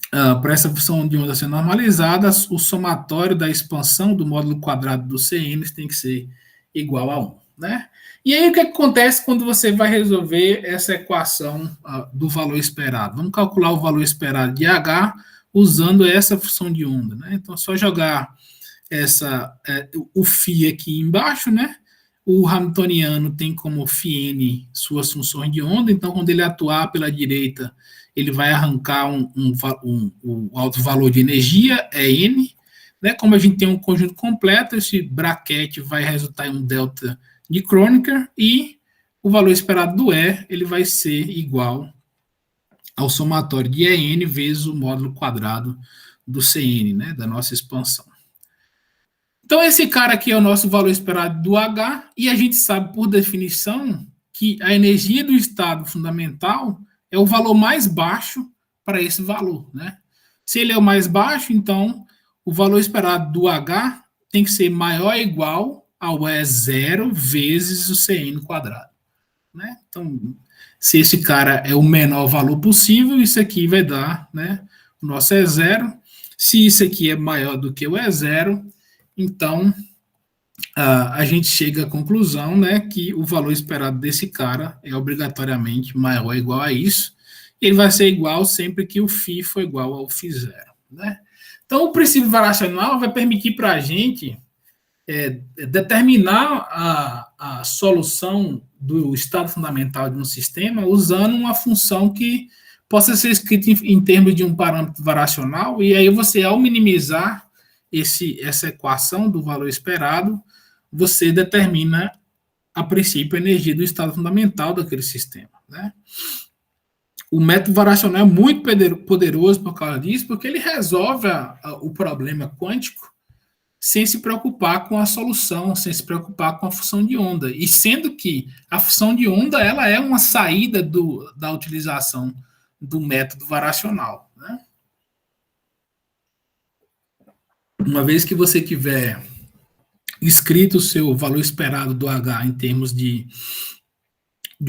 para essa função de onda ser normalizada, o somatório da expansão do módulo quadrado do CN tem que ser igual a 1, né? E aí, o que acontece quando você vai resolver essa equação do valor esperado? Vamos calcular o valor esperado de H usando essa função de onda, né? Então, é só jogar o φ aqui embaixo, né? O hamiltoniano tem como φn suas funções de onda, então, quando ele atuar pela direita, ele vai arrancar um alto valor de energia, é N, né? Como a gente tem um conjunto completo, esse braquete vai resultar em um delta de Kronecker, e o valor esperado do E, ele vai ser igual ao somatório de EN vezes o módulo quadrado do CN, né? Da nossa expansão. Então, esse cara aqui é o nosso valor esperado do H, e a gente sabe, por definição, que a energia do estado fundamental é o valor mais baixo para esse valor, né? Se ele é o mais baixo, então o valor esperado do H tem que ser maior ou igual ao E0 vezes o CN quadrado, né? Então, se esse cara é o menor valor possível, isso aqui vai dar, né, o nosso E0. Se isso aqui é maior do que o E0, então a gente chega à conclusão, né, que o valor esperado desse cara é obrigatoriamente maior ou igual a isso. Ele vai ser igual sempre que o φ for igual ao φ0, né? Então, o princípio variacional vai permitir para a gente determinar a solução do estado fundamental de um sistema usando uma função que possa ser escrita em termos de um parâmetro variacional, e aí você, ao minimizar essa equação do valor esperado, você determina, a princípio, a energia do estado fundamental daquele sistema, né? O método variacional é muito poderoso por causa disso, porque ele resolve o problema quântico sem se preocupar com a solução, sem se preocupar com a função de onda. E sendo que a função de onda ela é uma saída da utilização do método variacional, né? Uma vez que você tiver escrito o seu valor esperado do H em termos de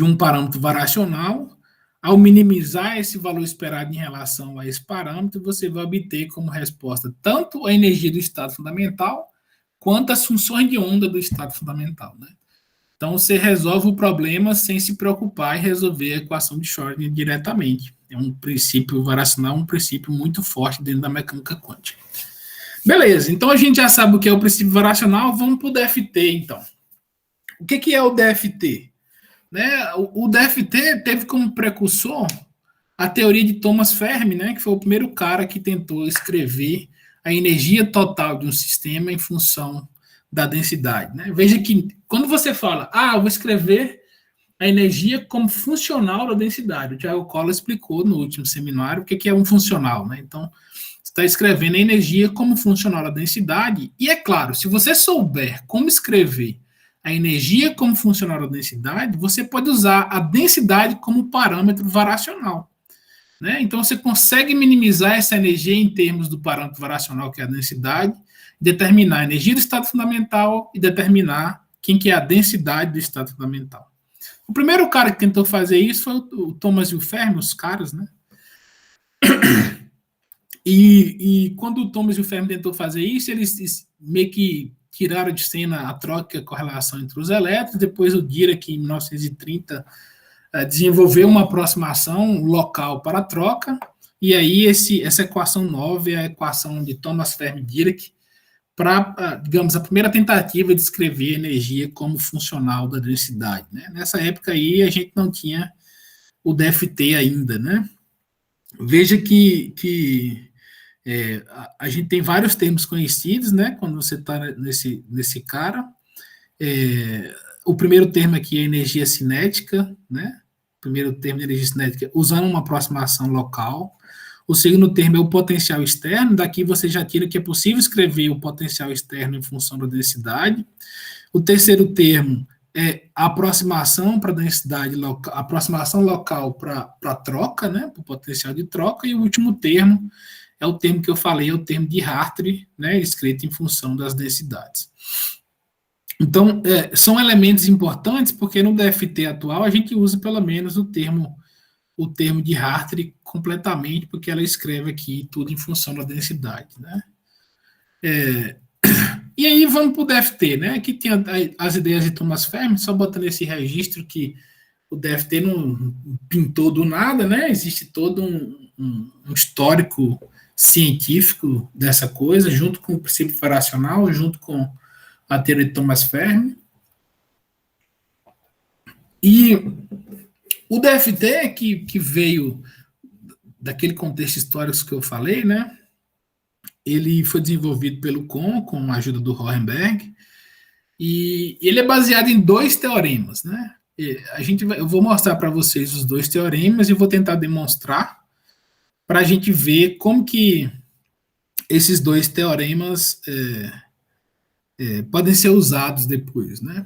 um parâmetro variacional, ao minimizar esse valor esperado em relação a esse parâmetro, você vai obter como resposta tanto a energia do estado fundamental, quanto as funções de onda do estado fundamental, né? Então, você resolve o problema sem se preocupar em resolver a equação de Schrödinger diretamente. É um princípio variacional, um princípio muito forte dentro da mecânica quântica. Beleza, então a gente já sabe o que é o princípio variacional, vamos para o DFT, então. O que é o DFT? Né? O DFT teve como precursor a teoria de Thomas Fermi, né, que foi o primeiro cara que tentou escrever a energia total de um sistema em função da densidade, né? Veja que quando você fala, eu vou escrever a energia como funcional da densidade. O Thiago Colla explicou no último seminário o que é um funcional, né? Então, você está escrevendo a energia como funcional da densidade, e é claro, se você souber como escrever a energia como funcional da densidade, você pode usar a densidade como parâmetro variacional, né? Então, você consegue minimizar essa energia em termos do parâmetro variacional, que é a densidade, determinar a energia do estado fundamental e determinar quem que é a densidade do estado fundamental. O primeiro cara que tentou fazer isso foi o Thomas e o Fermi, os caras, né? E quando o Thomas e o Fermi tentou fazer isso, eles meio que tiraram de cena a troca e a correlação entre os elétrons. Depois o Dirac, em 1930, desenvolveu uma aproximação local para a troca, e aí essa equação 9 é a equação de Thomas Fermi-Dirac, para, digamos, a primeira tentativa de escrever energia como funcional da densidade, né? Nessa época aí a gente não tinha o DFT ainda, né? Veja que a gente tem vários termos conhecidos, né? Quando você está nesse cara, o primeiro termo aqui é energia cinética, né? O primeiro termo de energia cinética usando uma aproximação local. O segundo termo é o potencial externo. Daqui você já tira que é possível escrever o potencial externo em função da densidade. O terceiro termo é a aproximação para a densidade local, aproximação local para a troca, né, para o potencial de troca. E o último termo é o termo que eu falei, é o termo de Hartree, né, escrito em função das densidades. Então, são elementos importantes porque no DFT atual a gente usa pelo menos o termo de Hartree completamente, porque ela escreve aqui tudo em função da densidade, né? E aí vamos para o DFT, né? Aqui tem as ideias de Thomas Fermi, só botando esse registro que o DFT não pintou do nada, né? Existe todo um histórico científico dessa coisa, junto com o princípio variacional, junto com a teoria de Thomas Fermi. E o DFT, que veio daquele contexto histórico que eu falei, né? Ele foi desenvolvido pelo Kohn, com a ajuda do Hohenberg, e ele é baseado em 2 teoremas, né? Eu vou mostrar para vocês os 2 teoremas e vou tentar demonstrar para a gente ver como que esses 2 teoremas podem ser usados depois, né?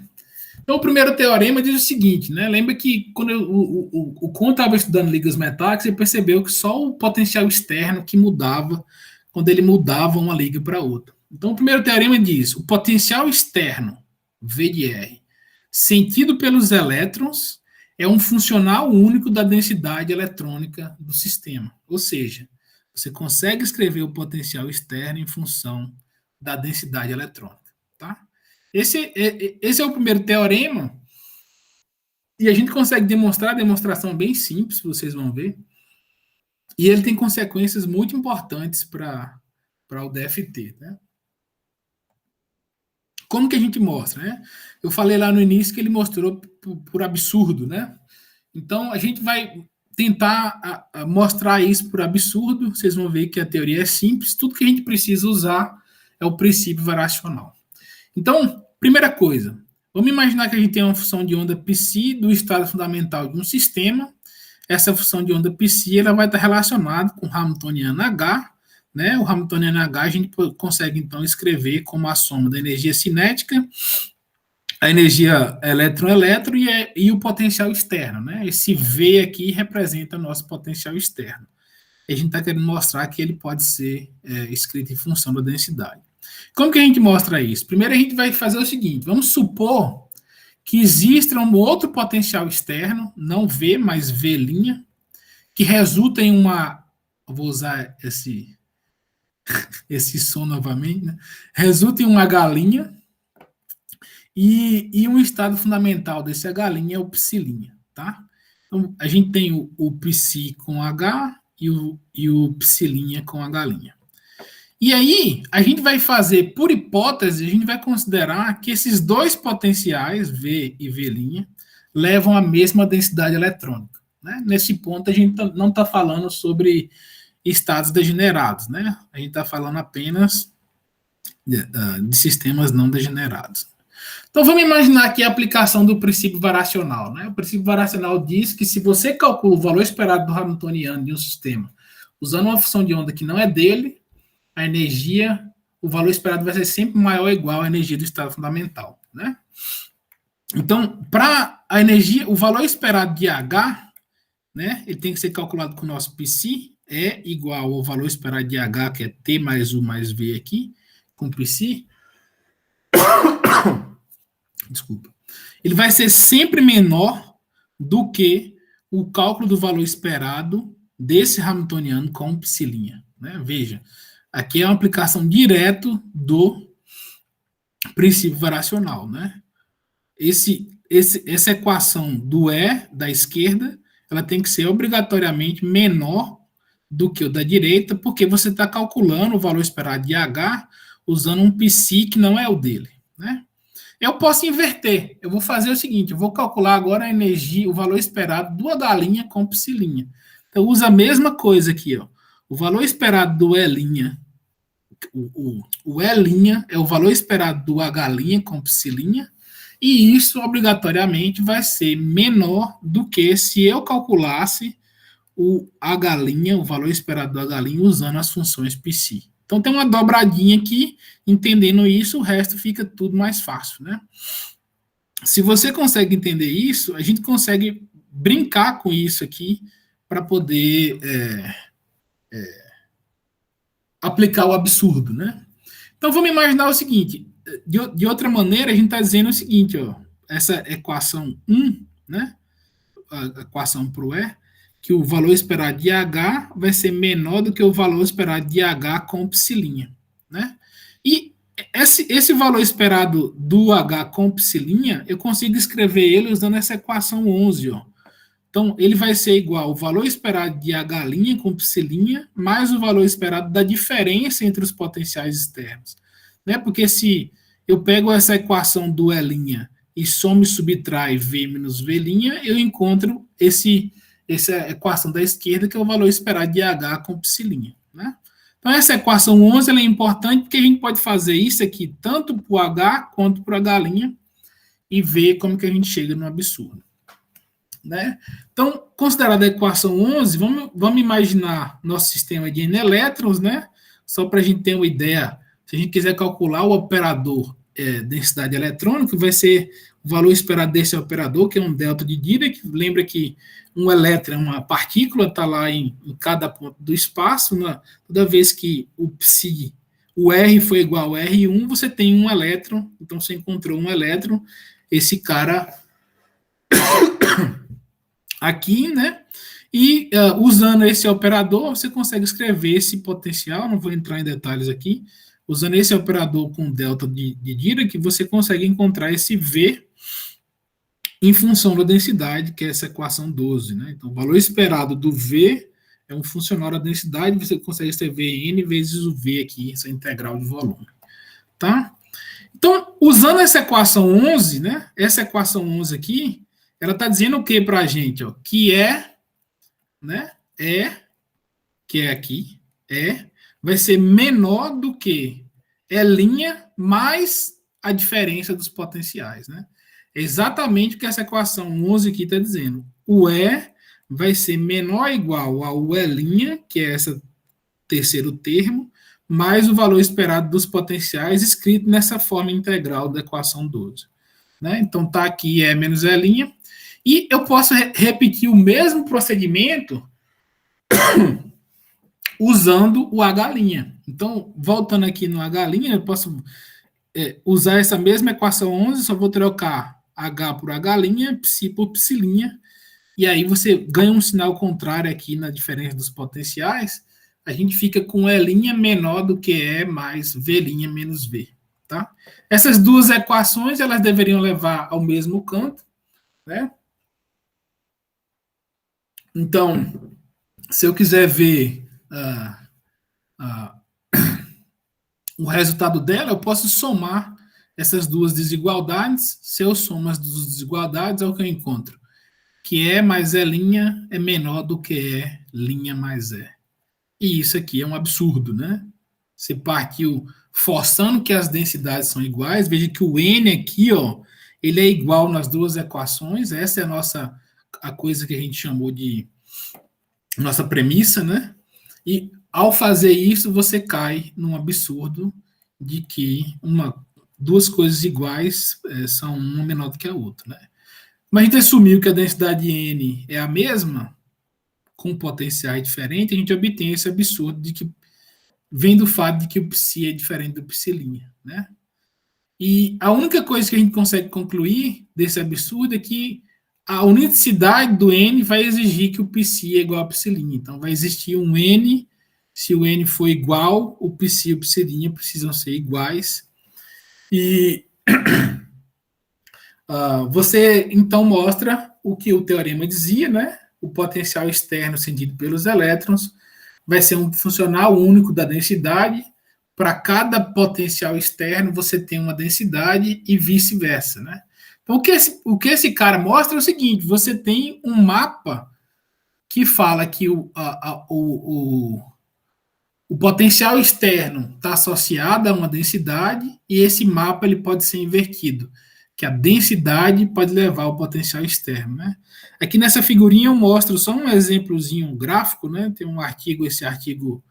Então, o primeiro teorema diz o seguinte, né? Lembra que quando o Kohn estava estudando ligas metálicas, ele percebeu que só o potencial externo que mudava quando ele mudava uma liga para outra. Então, o primeiro teorema diz: o potencial externo, V de R, sentido pelos elétrons, é um funcional único da densidade eletrônica do sistema. Ou seja, você consegue escrever o potencial externo em função da densidade eletrônica, tá? Esse é o primeiro teorema, e a gente consegue demonstrar, a demonstração bem simples, vocês vão ver, e ele tem consequências muito importantes para o DFT, né? Como que a gente mostra, né? Eu falei lá no início que ele mostrou por absurdo, né? Então, a gente vai tentar mostrar isso por absurdo, vocês vão ver que a teoria é simples, tudo que a gente precisa usar é o princípio variacional. Então, primeira coisa, vamos imaginar que a gente tem uma função de onda π do estado fundamental de um sistema. Essa função de onda π ela vai estar relacionada com o Hamiltoniano H, né? O Hamiltoniano H a gente consegue, então, escrever como a soma da energia cinética, a energia elétron-elétron e o potencial externo, né? Esse V aqui representa o nosso potencial externo. E a gente está querendo mostrar que ele pode ser escrito em função da densidade. Como que a gente mostra isso? Primeiro a gente vai fazer o seguinte, vamos supor que exista um outro potencial externo, não V, mas V', que resulta em uma, vou usar esse som novamente, né? Resulta em um H', e um estado fundamental desse H' é o π', tá? Então, a gente tem o π com H e o π' com H'. E aí, a gente vai fazer, por hipótese, a gente vai considerar que esses 2 potenciais, V e V', levam a mesma densidade eletrônica, né? Nesse ponto, a gente não está falando sobre estados degenerados, né? A gente está falando apenas de sistemas não degenerados. Então, vamos imaginar aqui a aplicação do princípio variacional, né? O princípio variacional diz que se você calcula o valor esperado do Hamiltoniano de um sistema usando uma função de onda que não é dele, a energia, o valor esperado vai ser sempre maior ou igual à energia do estado fundamental, né? Então, para a energia, o valor esperado de H, né, ele tem que ser calculado com o nosso Psi, é igual ao valor esperado de H, que é T mais U mais V aqui, com Psi. Desculpa. Ele vai ser sempre menor do que o cálculo do valor esperado desse Hamiltoniano com Psi', né? Veja, aqui é uma aplicação direto do princípio variacional, né? Essa equação do E da esquerda, ela tem que ser obrigatoriamente menor do que o da direita, porque você está calculando o valor esperado de H usando um Psi que não é o dele, né? Eu posso inverter. Eu vou fazer o seguinte, eu vou calcular agora a energia, o valor esperado do H' com Psi'. Então, usa a mesma coisa aqui, ó. O valor esperado do E', o E' é o valor esperado do H' com Psi', e isso, obrigatoriamente, vai ser menor do que se eu calculasse o H', o valor esperado do H' usando as funções Psi. Então, tem uma dobradinha aqui, entendendo isso, o resto fica tudo mais fácil, né? Se você consegue entender isso, a gente consegue brincar com isso aqui para poder aplicar o absurdo, né? Então, vamos imaginar o seguinte, de outra maneira, a gente está dizendo o seguinte, ó, essa equação 1, né? A equação para o E, que o valor esperado de H vai ser menor do que o valor esperado de H com Psi', né? E esse valor esperado do H com Psi', eu consigo escrever ele usando essa equação 11, ó. Então, ele vai ser igual ao valor esperado de H' com Psi' mais o valor esperado da diferença entre os potenciais externos, né? Porque se eu pego essa equação do E' e soma e subtrai V menos V', eu encontro essa equação da esquerda, que é o valor esperado de H com Psi', né? Então, essa equação 11 ela é importante porque a gente pode fazer isso aqui tanto para o H quanto para o H' e ver como que a gente chega no absurdo, né? Então, considerada a equação 11, vamos imaginar nosso sistema de N elétrons, né? Só para a gente ter uma ideia, se a gente quiser calcular o operador densidade eletrônica, vai ser o valor esperado desse operador, que é um delta de Dirac. Lembra que um elétron é uma partícula, está lá em cada ponto do espaço, né? Toda vez que o R foi igual a R1, você tem um elétron, então você encontrou um elétron, esse cara aqui, né? E usando esse operador, você consegue escrever esse potencial, não vou entrar em detalhes aqui, usando esse operador com delta de Dirac, você consegue encontrar esse V em função da densidade, que é essa equação 12, né? Então, o valor esperado do V é um funcional da densidade, você consegue escrever N vezes o V aqui, essa integral de volume, tá? Então, usando essa equação 11, né? Essa equação 11 aqui, ela está dizendo o que para a gente? Ó? Que né? Que é aqui, vai ser menor do que E' mais a diferença dos potenciais, né? É exatamente o que essa equação 11 aqui está dizendo. O E vai ser menor ou igual ao E', que é esse terceiro termo, mais o valor esperado dos potenciais escrito nessa forma integral da equação 12. Né? Então, está aqui E menos E', e eu posso repetir o mesmo procedimento usando o H'. Então, voltando aqui no H', eu posso usar essa mesma equação 11, só vou trocar H por H', Psi por Psi', e aí você ganha um sinal contrário aqui na diferença dos potenciais, a gente fica com E' menor do que E mais V' menos V. Tá? Essas duas equações, elas deveriam levar ao mesmo canto, né? Então, se eu quiser ver o resultado dela, eu posso somar essas duas desigualdades. Se eu somo as duas desigualdades, é o que eu encontro. Que E mais E' é menor do que E' mais E. E isso aqui é um absurdo, né? Você partiu forçando que as densidades são iguais. Veja que o N aqui, ó, ele é igual nas duas equações. Essa é a coisa que a gente chamou de nossa premissa, né? E ao fazer isso, você cai num absurdo de que duas coisas iguais são uma menor do que a outra, né? Mas a gente assumiu que a densidade N é a mesma, com potenciais diferentes, a gente obtém esse absurdo de que vem do fato de que o psi é diferente do psi', né? E a única coisa que a gente consegue concluir desse absurdo é que a unicidade do N vai exigir que o psi é igual a psi'. Então, vai existir um N, se o N for igual, o psi e o psi' precisam ser iguais. E você, então, mostra o que o teorema dizia, né? O potencial externo cedido pelos elétrons vai ser um funcional único da densidade. Para cada potencial externo, você tem uma densidade e vice-versa, né? Então, o que esse cara mostra é o seguinte: você tem um mapa que fala que o potencial externo está associado a uma densidade, e esse mapa ele pode ser invertido, que a densidade pode levar ao potencial externo, né? Aqui nessa figurinha eu mostro só um exemplozinho gráfico, né? Tem um artigo, esse artigo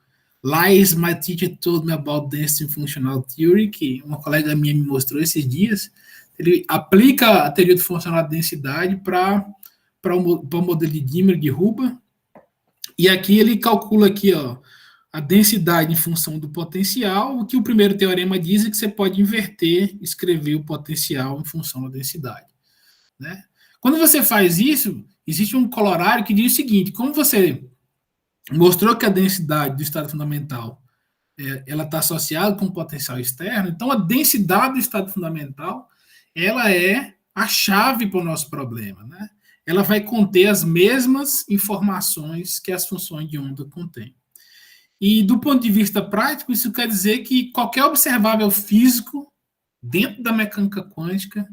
Lies My Teacher Told Me About Density Functional Theory, que uma colega minha me mostrou esses dias. Ele aplica a teoria do funcional da densidade para o modelo de Dimmer de Hubbard, e aqui ele calcula aqui, ó, a densidade em função do potencial. O que o primeiro teorema diz é que você pode inverter, escrever o potencial em função da densidade, né? Quando você faz isso, existe um corolário que diz o seguinte: como você mostrou que a densidade do estado fundamental ela está associada com o potencial externo, então a densidade do estado fundamental ela é a chave para o nosso problema, né? Ela vai conter as mesmas informações que as funções de onda contêm. E do ponto de vista prático, isso quer dizer que qualquer observável físico dentro da mecânica quântica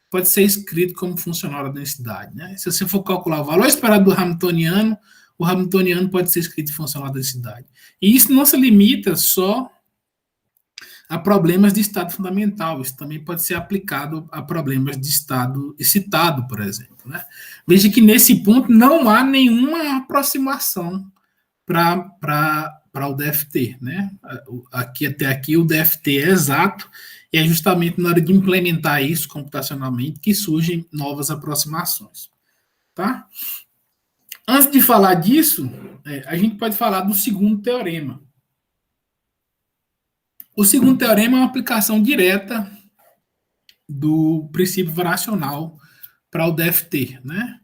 pode ser escrito como funcional da densidade, né? Se você for calcular o valor esperado do Hamiltoniano, o Hamiltoniano pode ser escrito em função da densidade. E isso não se limita só a problemas de estado fundamental, isso também pode ser aplicado a problemas de estado excitado, por exemplo, né? Veja que nesse ponto não há nenhuma aproximação para o DFT, né? Até aqui o DFT é exato, e é justamente na hora de implementar isso computacionalmente que surgem novas aproximações, tá? Antes de falar disso, a gente pode falar do segundo teorema. O segundo teorema é uma aplicação direta do princípio variacional para o DFT, né?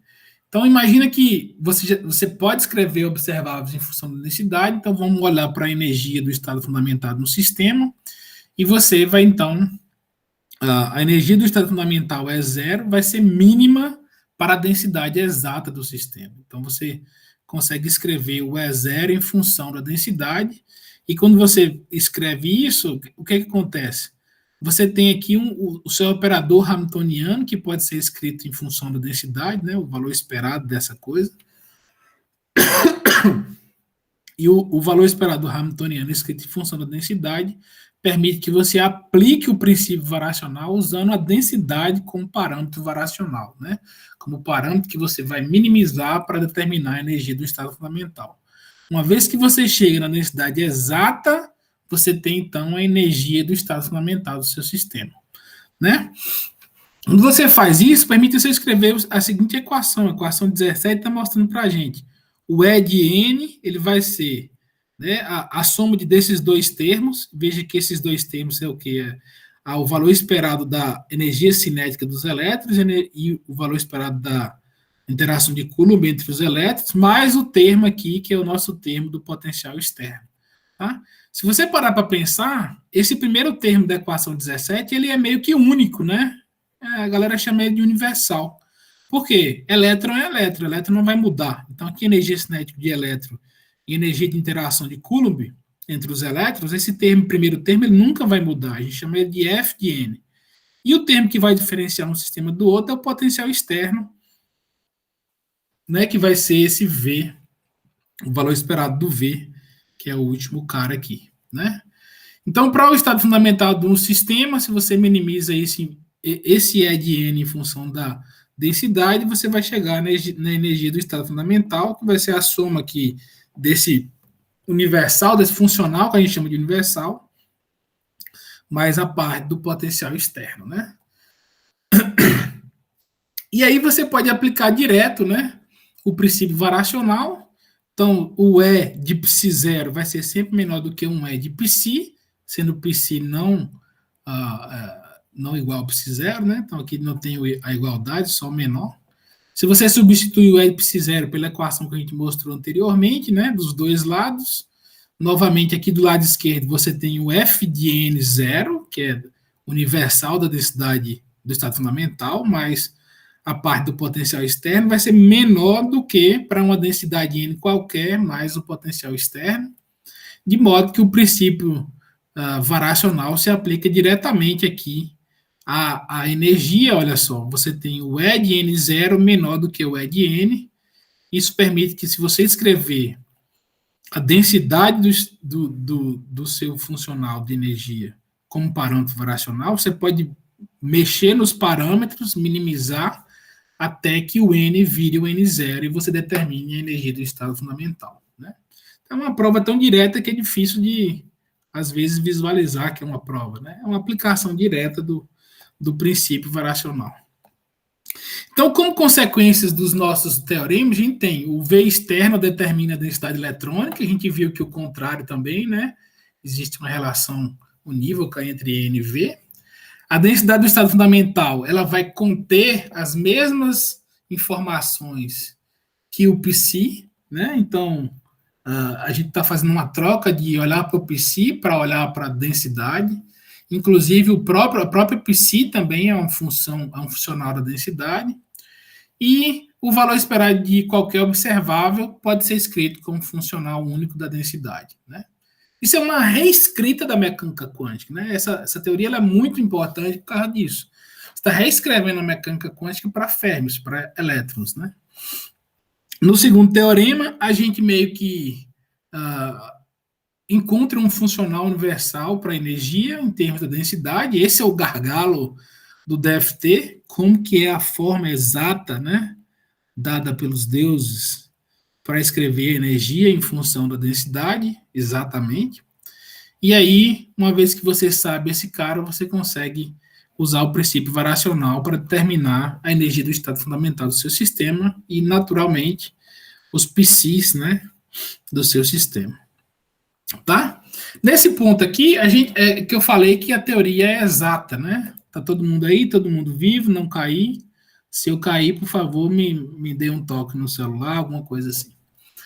Então, imagina que você pode escrever observáveis em função da densidade. Então, vamos olhar para a energia do estado fundamentado no sistema, e você vai, então, a energia do estado fundamental é zero, vai ser mínima para a densidade exata do sistema. Então, você consegue escrever o E0 em função da densidade, e quando você escreve isso, o que acontece? Você tem aqui o seu operador hamiltoniano, que pode ser escrito em função da densidade, né, o valor esperado dessa coisa. E o valor esperado hamiltoniano escrito em função da densidade permite que você aplique o princípio variacional usando a densidade como parâmetro variacional, né, como parâmetro que você vai minimizar para determinar a energia do estado fundamental. Uma vez que você chega na densidade exata, você tem, então, a energia do estado fundamental do seu sistema, né? Quando você faz isso, permite você escrever a seguinte equação. A equação 17 está mostrando para a gente. O E de N, ele vai ser, né, a soma desses dois termos. Veja que esses dois termos é o que? O valor esperado da energia cinética dos elétrons e o valor esperado da interação de Coulomb entre os elétrons, mais o termo aqui, que é o nosso termo do potencial externo, tá? Se você parar para pensar, esse primeiro termo da equação 17, ele é meio que único, né? A galera chama ele de universal. Por quê? Elétron é elétron, elétron não vai mudar. Então, aqui energia cinética de elétron e energia de interação de Coulomb entre os elétrons, esse termo, primeiro termo, ele nunca vai mudar. A gente chama ele de F de N. E o termo que vai diferenciar um sistema do outro é o potencial externo, né, que vai ser esse V, o valor esperado do V, que é o último cara aqui, né? Então, para o estado fundamental de um sistema, se você minimiza esse E de N em função da densidade, você vai chegar na energia do estado fundamental, que vai ser a soma aqui desse universal, desse funcional, que a gente chama de universal, mais a parte do potencial externo, né? E aí você pode aplicar direto, né, o princípio variacional. Então, o E de psi0 vai ser sempre menor do que um E de psi, sendo psi não igual a psi0, né? Então, aqui não tem a igualdade, só o menor. Se você substituir o E de psi0 pela equação que a gente mostrou anteriormente, né, dos dois lados, novamente aqui do lado esquerdo você tem o F de N0, que é universal da densidade do estado fundamental, mas a parte do potencial externo vai ser menor do que para uma densidade N qualquer, mais o potencial externo, de modo que o princípio variacional se aplica diretamente aqui à energia. Olha só, você tem o E de N0 menor do que o E de N, isso permite que, se você escrever a densidade do seu funcional de energia como parâmetro variacional, você pode mexer nos parâmetros, minimizar, até que o N vire o N0 e você determine a energia do estado fundamental, né? Então, é uma prova tão direta que é difícil de, às vezes, visualizar que é uma prova, né? É uma aplicação direta do princípio variacional. Então, como consequências dos nossos teoremas, a gente tem o V externo determina a densidade eletrônica, a gente viu que o contrário também, né? Existe uma relação unívoca entre N e V. A densidade do estado fundamental, ela vai conter as mesmas informações que o psi, né? Então, a gente está fazendo uma troca de olhar para o psi para olhar para a densidade. Inclusive, a própria psi também é um funcional da densidade. E o valor esperado de qualquer observável pode ser escrito como funcional único da densidade, né? Isso é uma reescrita da mecânica quântica, né? Essa teoria ela é muito importante por causa disso. Você está reescrevendo a mecânica quântica para férmions, para elétrons, né? No segundo teorema, a gente meio que encontra um funcional universal para energia em termos da densidade. Esse é o gargalo do DFT, como que é a forma exata, né, dada pelos deuses para escrever energia em função da densidade, exatamente. E aí, uma vez que você sabe esse cara, você consegue usar o princípio variacional para determinar a energia do estado fundamental do seu sistema e, naturalmente, os psis, né, do seu sistema. Tá? Nesse ponto aqui, que eu falei que a teoria é exata, né? Tá todo mundo aí, todo mundo vivo, não cair. Se eu cair, por favor, me dê um toque no celular, alguma coisa assim.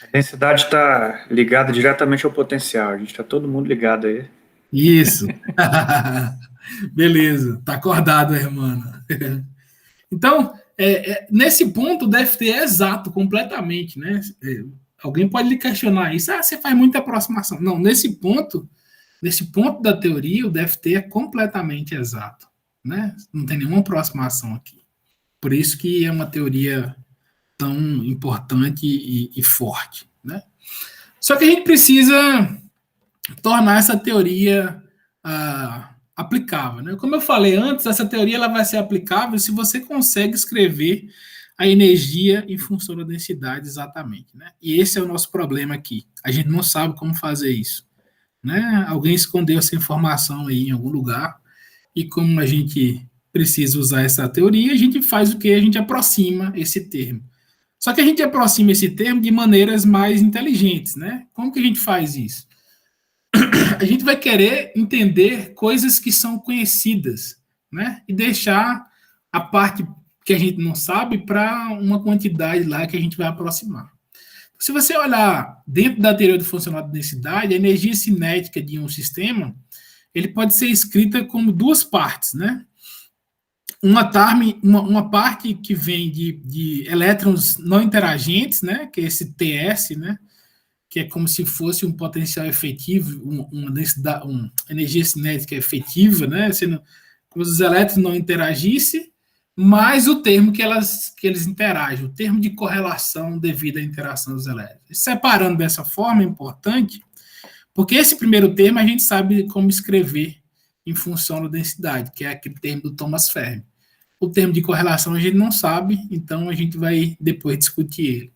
A densidade está ligada diretamente ao potencial. A gente está todo mundo ligado aí. Isso. Beleza. Tá acordado, irmã. Então, nesse ponto, o DFT é exato, completamente, né? Alguém pode lhe questionar isso. Você faz muita aproximação. Não, nesse ponto da teoria, o DFT é completamente exato, né? Não tem nenhuma aproximação aqui. Por isso que é uma teoria tão importante e forte, né? Só que a gente precisa tornar essa teoria aplicável, né? Como eu falei antes, essa teoria ela vai ser aplicável se você consegue escrever a energia em função da densidade exatamente, né? E esse é o nosso problema aqui. A gente não sabe como fazer isso, né? Alguém escondeu essa informação aí em algum lugar e como a gente precisa usar essa teoria, a gente faz o que? A gente aproxima esse termo. Só que a gente aproxima esse termo de maneiras mais inteligentes, né? Como que a gente faz isso? A gente vai querer entender coisas que são conhecidas, né? E deixar a parte que a gente não sabe para uma quantidade lá que a gente vai aproximar. Se você olhar dentro da teoria do funcional de densidade, a energia cinética de um sistema, ele pode ser escrita como duas partes, né? Uma parte que vem de elétrons não interagentes, né? Que é esse TS, né? Que é como se fosse um potencial efetivo, uma densidade, uma energia cinética efetiva, né? Como se os elétrons não interagissem, mais o termo que eles interagem, o termo de correlação devido à interação dos elétrons. Separando dessa forma é importante, Porque esse primeiro termo a gente sabe como escrever em função da densidade, que é aquele termo do Thomas Fermi. O termo de correlação a gente não sabe, então a gente vai depois discutir ele.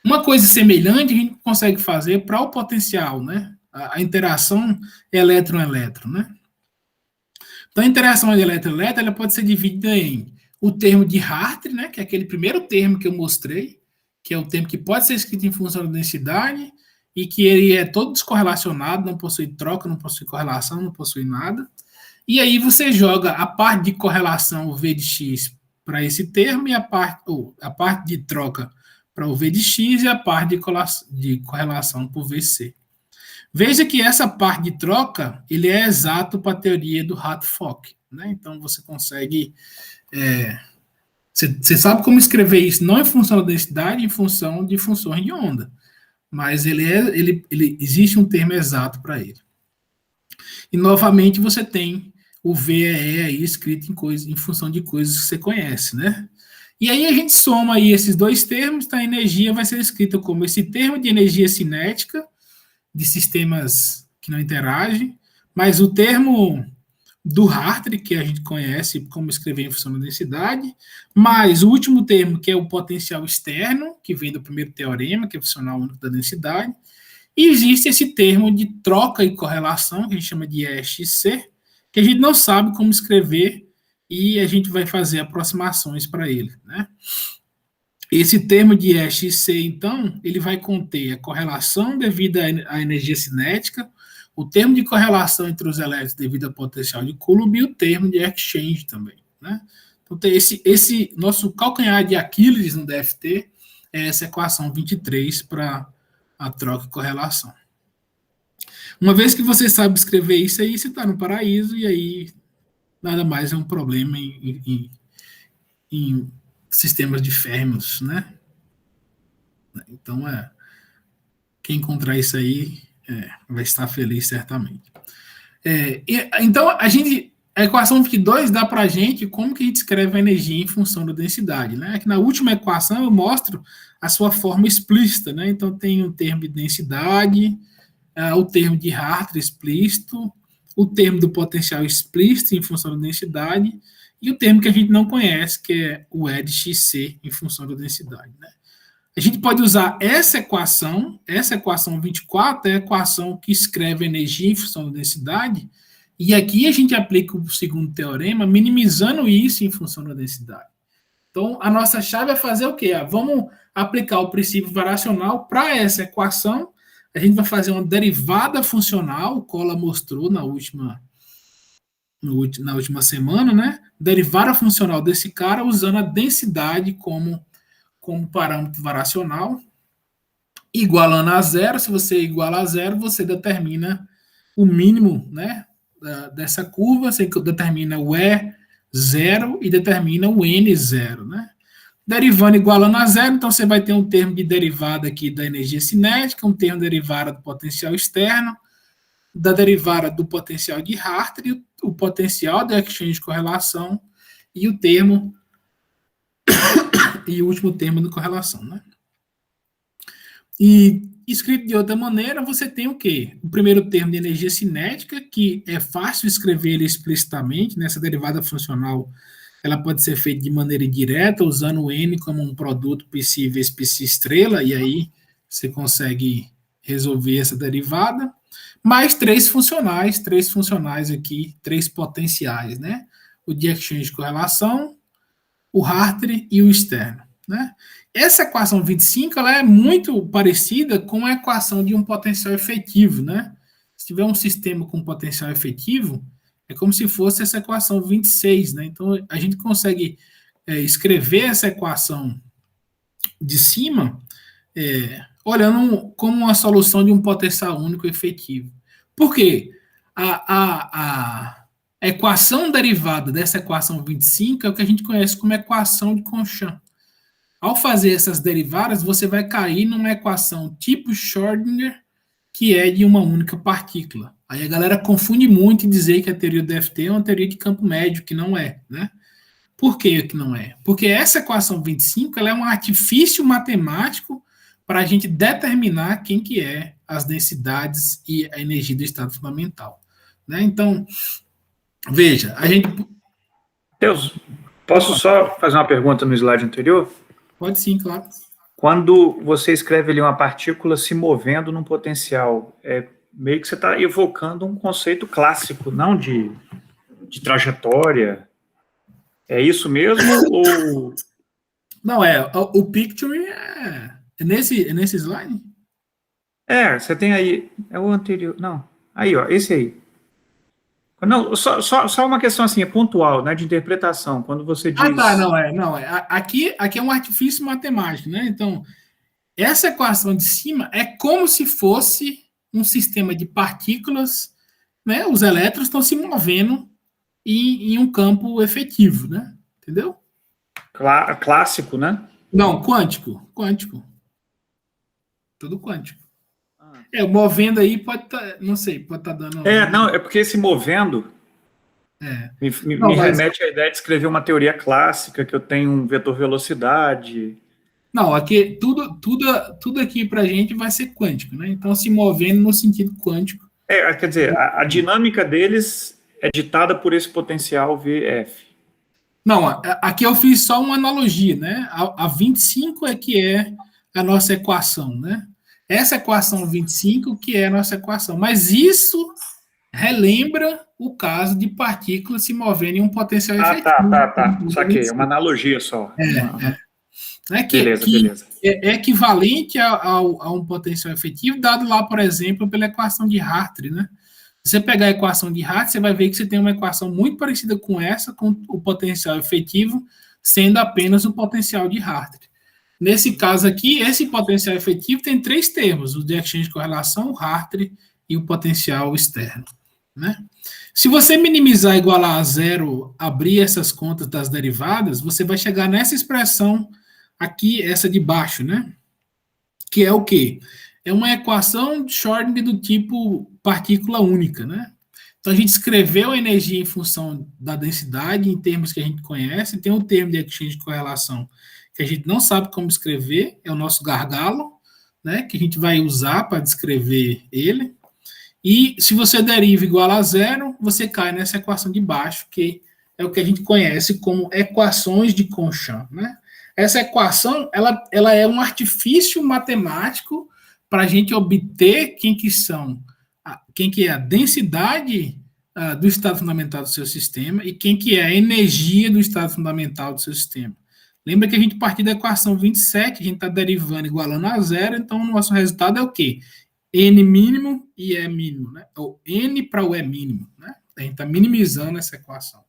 Uma coisa semelhante a gente consegue fazer para o potencial, né? A interação elétron-elétron, né? Então, a interação de elétron-elétron ela pode ser dividida em o termo de Hartree, né? Que é aquele primeiro termo que eu mostrei, que é o termo que pode ser escrito em função da densidade e que ele é todo descorrelacionado, não possui troca, não possui correlação, não possui nada. E aí você joga a parte de correlação V de x para esse termo e a parte de troca para o V de x e a parte de correlação para o VC. Veja que essa parte de troca ele é exato para a teoria do Hartree-Fock, né? Então você consegue... Você sabe como escrever isso não em função da densidade, em função de funções de onda. Mas ele existe um termo exato para ele. E novamente você tem o VE aí escrito em função de coisas que você conhece, né? E aí a gente soma aí esses dois termos, então a energia vai ser escrita como esse termo de energia cinética de sistemas que não interagem, mais o termo do Hartree, que a gente conhece como escrever em função da densidade, mais o último termo, que é o potencial externo, que vem do primeiro teorema, que é o funcional único da densidade, e existe esse termo de troca e correlação, que a gente chama de EXC, que a gente não sabe como escrever e a gente vai fazer aproximações para ele, né? Esse termo de EXC, então, ele vai conter a correlação devida à energia cinética, o termo de correlação entre os elétrons devido ao potencial de Coulomb e o termo de exchange também, né? Então, tem esse nosso calcanhar de Aquiles no DFT é essa equação 23 para a troca e correlação. Uma vez que você sabe escrever isso aí, você está no paraíso e aí nada mais é um problema em sistemas de Fermions, né? Então, quem encontrar isso aí vai estar feliz certamente. Então, a equação 22 dá para a gente como que a gente escreve a energia em função da densidade, né? Aqui na última equação eu mostro a sua forma explícita, né? Então, tem um termo de densidade, o termo de Hartree explícito, o termo do potencial explícito em função da densidade e o termo que a gente não conhece, que é o E de XC em função da densidade, né? A gente pode usar essa equação 24 é a equação que escreve a energia em função da densidade, e aqui a gente aplica o segundo teorema, minimizando isso em função da densidade. Então, a nossa chave é fazer o quê? Vamos aplicar o princípio variacional para essa equação, a gente vai fazer uma derivada funcional, o Cola mostrou na última semana, né? Derivada funcional desse cara usando a densidade como parâmetro variacional, igualando a zero. Se você iguala a zero, você determina o mínimo, né, dessa curva, você determina o E0 e determina o N0, né? Derivando igualando a zero, então você vai ter um termo de derivada aqui da energia cinética, um termo de derivada do potencial externo, da derivada do potencial de Hartree, o potencial da exchange de correlação e o termo e o último termo de correlação, né? E escrito de outra maneira, você tem o quê? O primeiro termo de energia cinética, que é fácil escrever ele explicitamente, nessa derivada funcional, ela pode ser feita de maneira indireta, usando o N como um produto π vezes π estrela, e aí você consegue resolver essa derivada, mais três funcionais aqui, três potenciais, né? O de exchange de correlação, o Hartree e o externo, né? Essa equação 25 ela é muito parecida com a equação de um potencial efetivo, né? Se tiver um sistema com potencial efetivo, é como se fosse essa equação 26, né? Então, a gente consegue escrever essa equação de cima olhando como uma solução de um potencial único efetivo. Por quê? A equação derivada dessa equação 25 é o que a gente conhece como equação de Conchamp. Ao fazer essas derivadas, você vai cair numa equação tipo Schrödinger, que é de uma única partícula. Aí a galera confunde muito em dizer que a teoria do DFT é uma teoria de campo médio, que não é, né? Por que não é? Porque essa equação 25 ela é um artifício matemático para a gente determinar quem que é as densidades e a energia do estado fundamental. Né? Então, veja, a gente... Deus, posso só fazer uma pergunta no slide anterior? Pode sim, claro. Quando você escreve ali uma partícula se movendo num potencial, meio que você está evocando um conceito clássico, não de trajetória. É isso mesmo? Ou... Não, o picture é nesse slide? Você tem aí, é o anterior, não, aí, ó, esse aí. Não, só uma questão assim, é pontual, né, de interpretação, quando você diz... Tá, não, aqui é um artifício matemático, né, então, essa equação de cima é como se fosse um sistema de partículas, né, os elétrons estão se movendo em um campo efetivo, né, entendeu? Clássico, né? Não, quântico, tudo quântico. Movendo aí pode estar, não sei, pode estar dando... Não, é porque esse movendo me remete à ideia de escrever uma teoria clássica, que eu tenho um vetor velocidade. Não, aqui tudo aqui para a gente vai ser quântico, né? Então, se movendo no sentido quântico. Quer dizer, a dinâmica deles é ditada por esse potencial VF. Não, aqui eu fiz só uma analogia, né? A 25 é que é a nossa equação, né? Essa equação 25 que é a nossa equação. Mas isso relembra o caso de partículas se movendo em um potencial efetivo. Tá. Saquei, é uma analogia só. Beleza. É equivalente a um potencial efetivo dado lá, por exemplo, pela equação de Hartree, né? Se você pegar a equação de Hartree, você vai ver que você tem uma equação muito parecida com essa, com o potencial efetivo sendo apenas o potencial de Hartree. Nesse caso aqui, esse potencial efetivo tem 3 termos, o de exchange de correlação, o Hartree e o potencial externo. Né? Se você minimizar igualar a zero, abrir essas contas das derivadas, você vai chegar nessa expressão aqui, essa de baixo, né? Que é o quê? É uma equação de Schrödinger do tipo partícula única, né? Então, a gente escreveu a energia em função da densidade, em termos que a gente conhece, tem um termo de exchange de correlação que a gente não sabe como escrever, é o nosso gargalo, né? Que a gente vai usar para descrever ele. E se você deriva igual a zero, você cai nessa equação de baixo, que é o que a gente conhece como equações de Conchamp, né? Essa equação, ela é um artifício matemático para a gente obter quem que é a densidade do estado fundamental do seu sistema e quem que é a energia do estado fundamental do seu sistema. Lembra que a gente partiu da equação 27, a gente está derivando igualando a zero, então o nosso resultado é o quê? N mínimo e E mínimo, né? Ou N para o E mínimo, né? A gente está minimizando essa equação.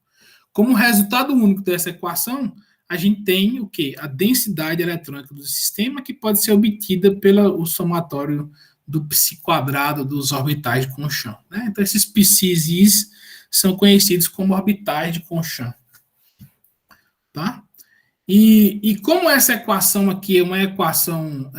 Como resultado único dessa equação, a gente tem o quê? A densidade eletrônica do sistema, que pode ser obtida pelo somatório do π quadrado dos orbitais de Conchamp. Né? Então, esses π's e i's são conhecidos como orbitais de Conchamp. Tá? E como essa equação aqui é uma equação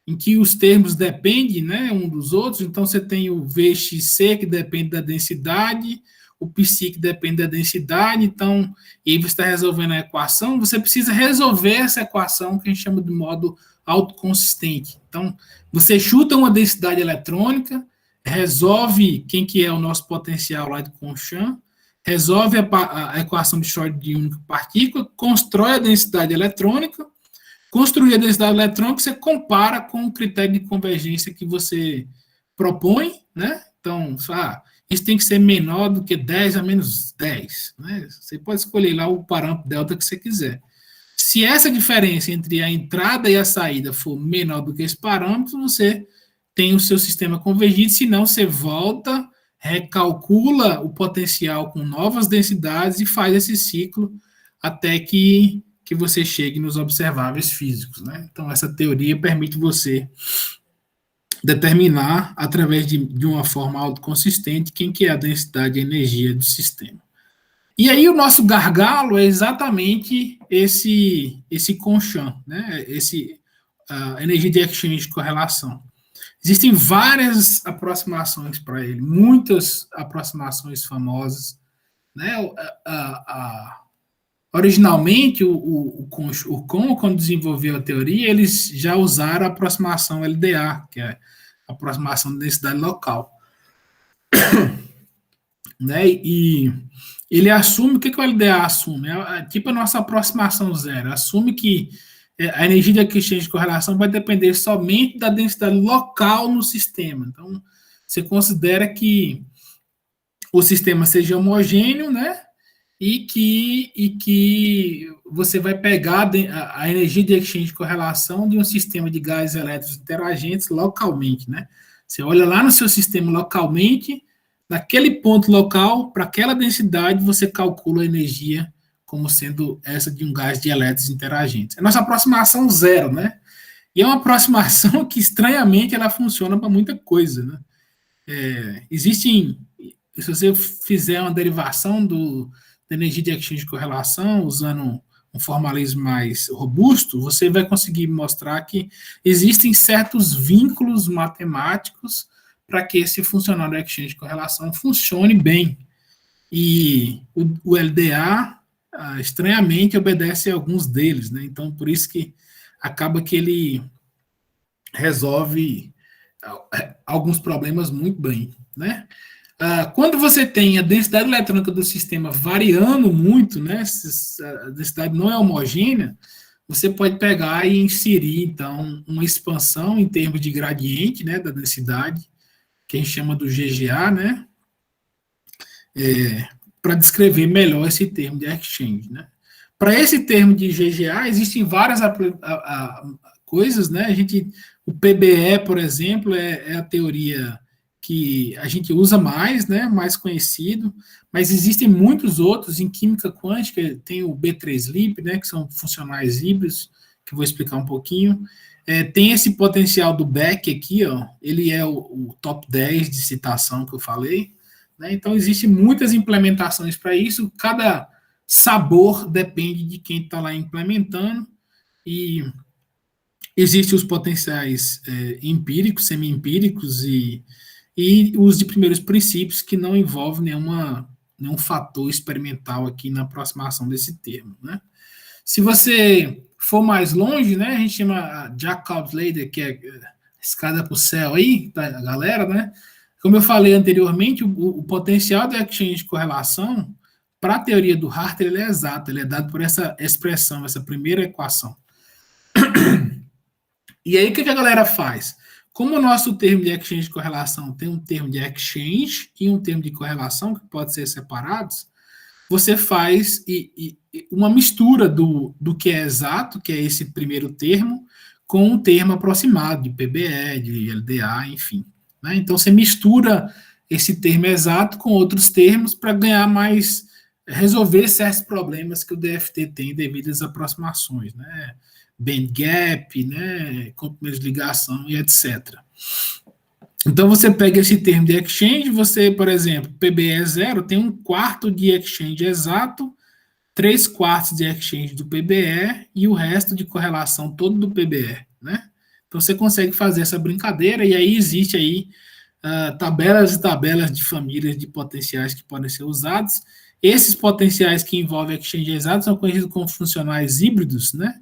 em que os termos dependem, né, um dos outros, então você tem o VXC, que depende da densidade, o π que depende da densidade, então, e aí você está resolvendo a equação, você precisa resolver essa equação que a gente chama de modo autoconsistente. Então, você chuta uma densidade eletrônica, resolve quem que é o nosso potencial lá de Conchamp, resolve a equação de Schrödinger de única partícula, constrói a densidade eletrônica, construir a densidade eletrônica, você compara com o critério de convergência que você propõe, né? Então, isso tem que ser menor do que 10 a menos 10. Né? Você pode escolher lá o parâmetro delta que você quiser. Se essa diferença entre a entrada e a saída for menor do que esse parâmetro, você tem o seu sistema convergido, senão você volta, recalcula o potencial com novas densidades e faz esse ciclo até que você chegue nos observáveis físicos. Né? Então, essa teoria permite você determinar, através de uma forma autoconsistente, quem que é a densidade e a energia do sistema. E aí o nosso gargalo é exatamente esse Conchamp, né? Energia de exchange de correlação. Existem várias aproximações para ele, muitas aproximações famosas, né? Originalmente, o Kohn, quando desenvolveu a teoria, eles já usaram a aproximação LDA, que é a aproximação de densidade local. Né? E ele assume, o que o LDA assume? Tipo a nossa aproximação zero, assume que a energia de exchange de correlação vai depender somente da densidade local no sistema. Então, você considera que o sistema seja homogêneo, né? E que você vai pegar a energia de exchange de correlação de um sistema de gases elétricos interagentes localmente, né? Você olha lá no seu sistema localmente, naquele ponto local, para aquela densidade, você calcula a energia como sendo essa de um gás de elétrons interagentes. É a nossa aproximação zero, né? E é uma aproximação que, estranhamente, ela funciona para muita coisa, né? Existem, se você fizer uma derivação da energia de exchange de correlação, usando um formalismo mais robusto, você vai conseguir mostrar que existem certos vínculos matemáticos para que esse funcional do exchange de correlação funcione bem. E o LDA, estranhamente, obedece a alguns deles, né? Então, por isso que acaba que ele resolve alguns problemas muito bem, né? Quando você tem a densidade eletrônica do sistema variando muito, né? A densidade não é homogênea, você pode pegar e inserir, então, uma expansão em termos de gradiente, né, da densidade, que a gente chama do GGA, né? Para descrever melhor esse termo de exchange, né? Para esse termo de GGA, existem várias coisas, né? O PBE, por exemplo, é a teoria que a gente usa mais, né? Mais conhecido, mas existem muitos outros. Em química quântica tem o B3LIP, né? Que são funcionais híbridos, que eu vou explicar um pouquinho. Tem esse potencial do Beck aqui, ó, ele é o top 10 de citação que eu falei, né? Então, existem muitas implementações para isso, cada sabor depende de quem está lá implementando, e existem os potenciais empíricos, semi-empíricos e os de primeiros princípios, que não envolvem nenhum fator experimental aqui na aproximação desse termo, né? Se você for mais longe, né, a gente chama Jacob's Ladder, que é escada para o céu aí, da galera, né? Como eu falei anteriormente, o potencial da exchange de correlação, para a teoria do Hartree, ele é exato, ele é dado por essa expressão, essa primeira equação. E aí, o que a galera faz? Como o nosso termo de exchange de correlação tem um termo de exchange e um termo de correlação, que pode ser separados, você faz uma mistura do que é exato, que é esse primeiro termo, com um termo aproximado, de PBE, de LDA, enfim. Né? Então, você mistura esse termo exato com outros termos para ganhar mais, resolver certos problemas que o DFT tem devido às aproximações, né? Band gap, né? Comprimentos de ligação e etc. Então, você pega esse termo de exchange, você, por exemplo, PBE é zero, tem 1/4 de exchange exato, 3/4 de exchange do PBE e o resto de correlação todo do PBE, né? Então, você consegue fazer essa brincadeira, e aí existe aí tabelas e tabelas de famílias de potenciais que podem ser usados. Esses potenciais que envolvem exchange exato são conhecidos como funcionais híbridos, né?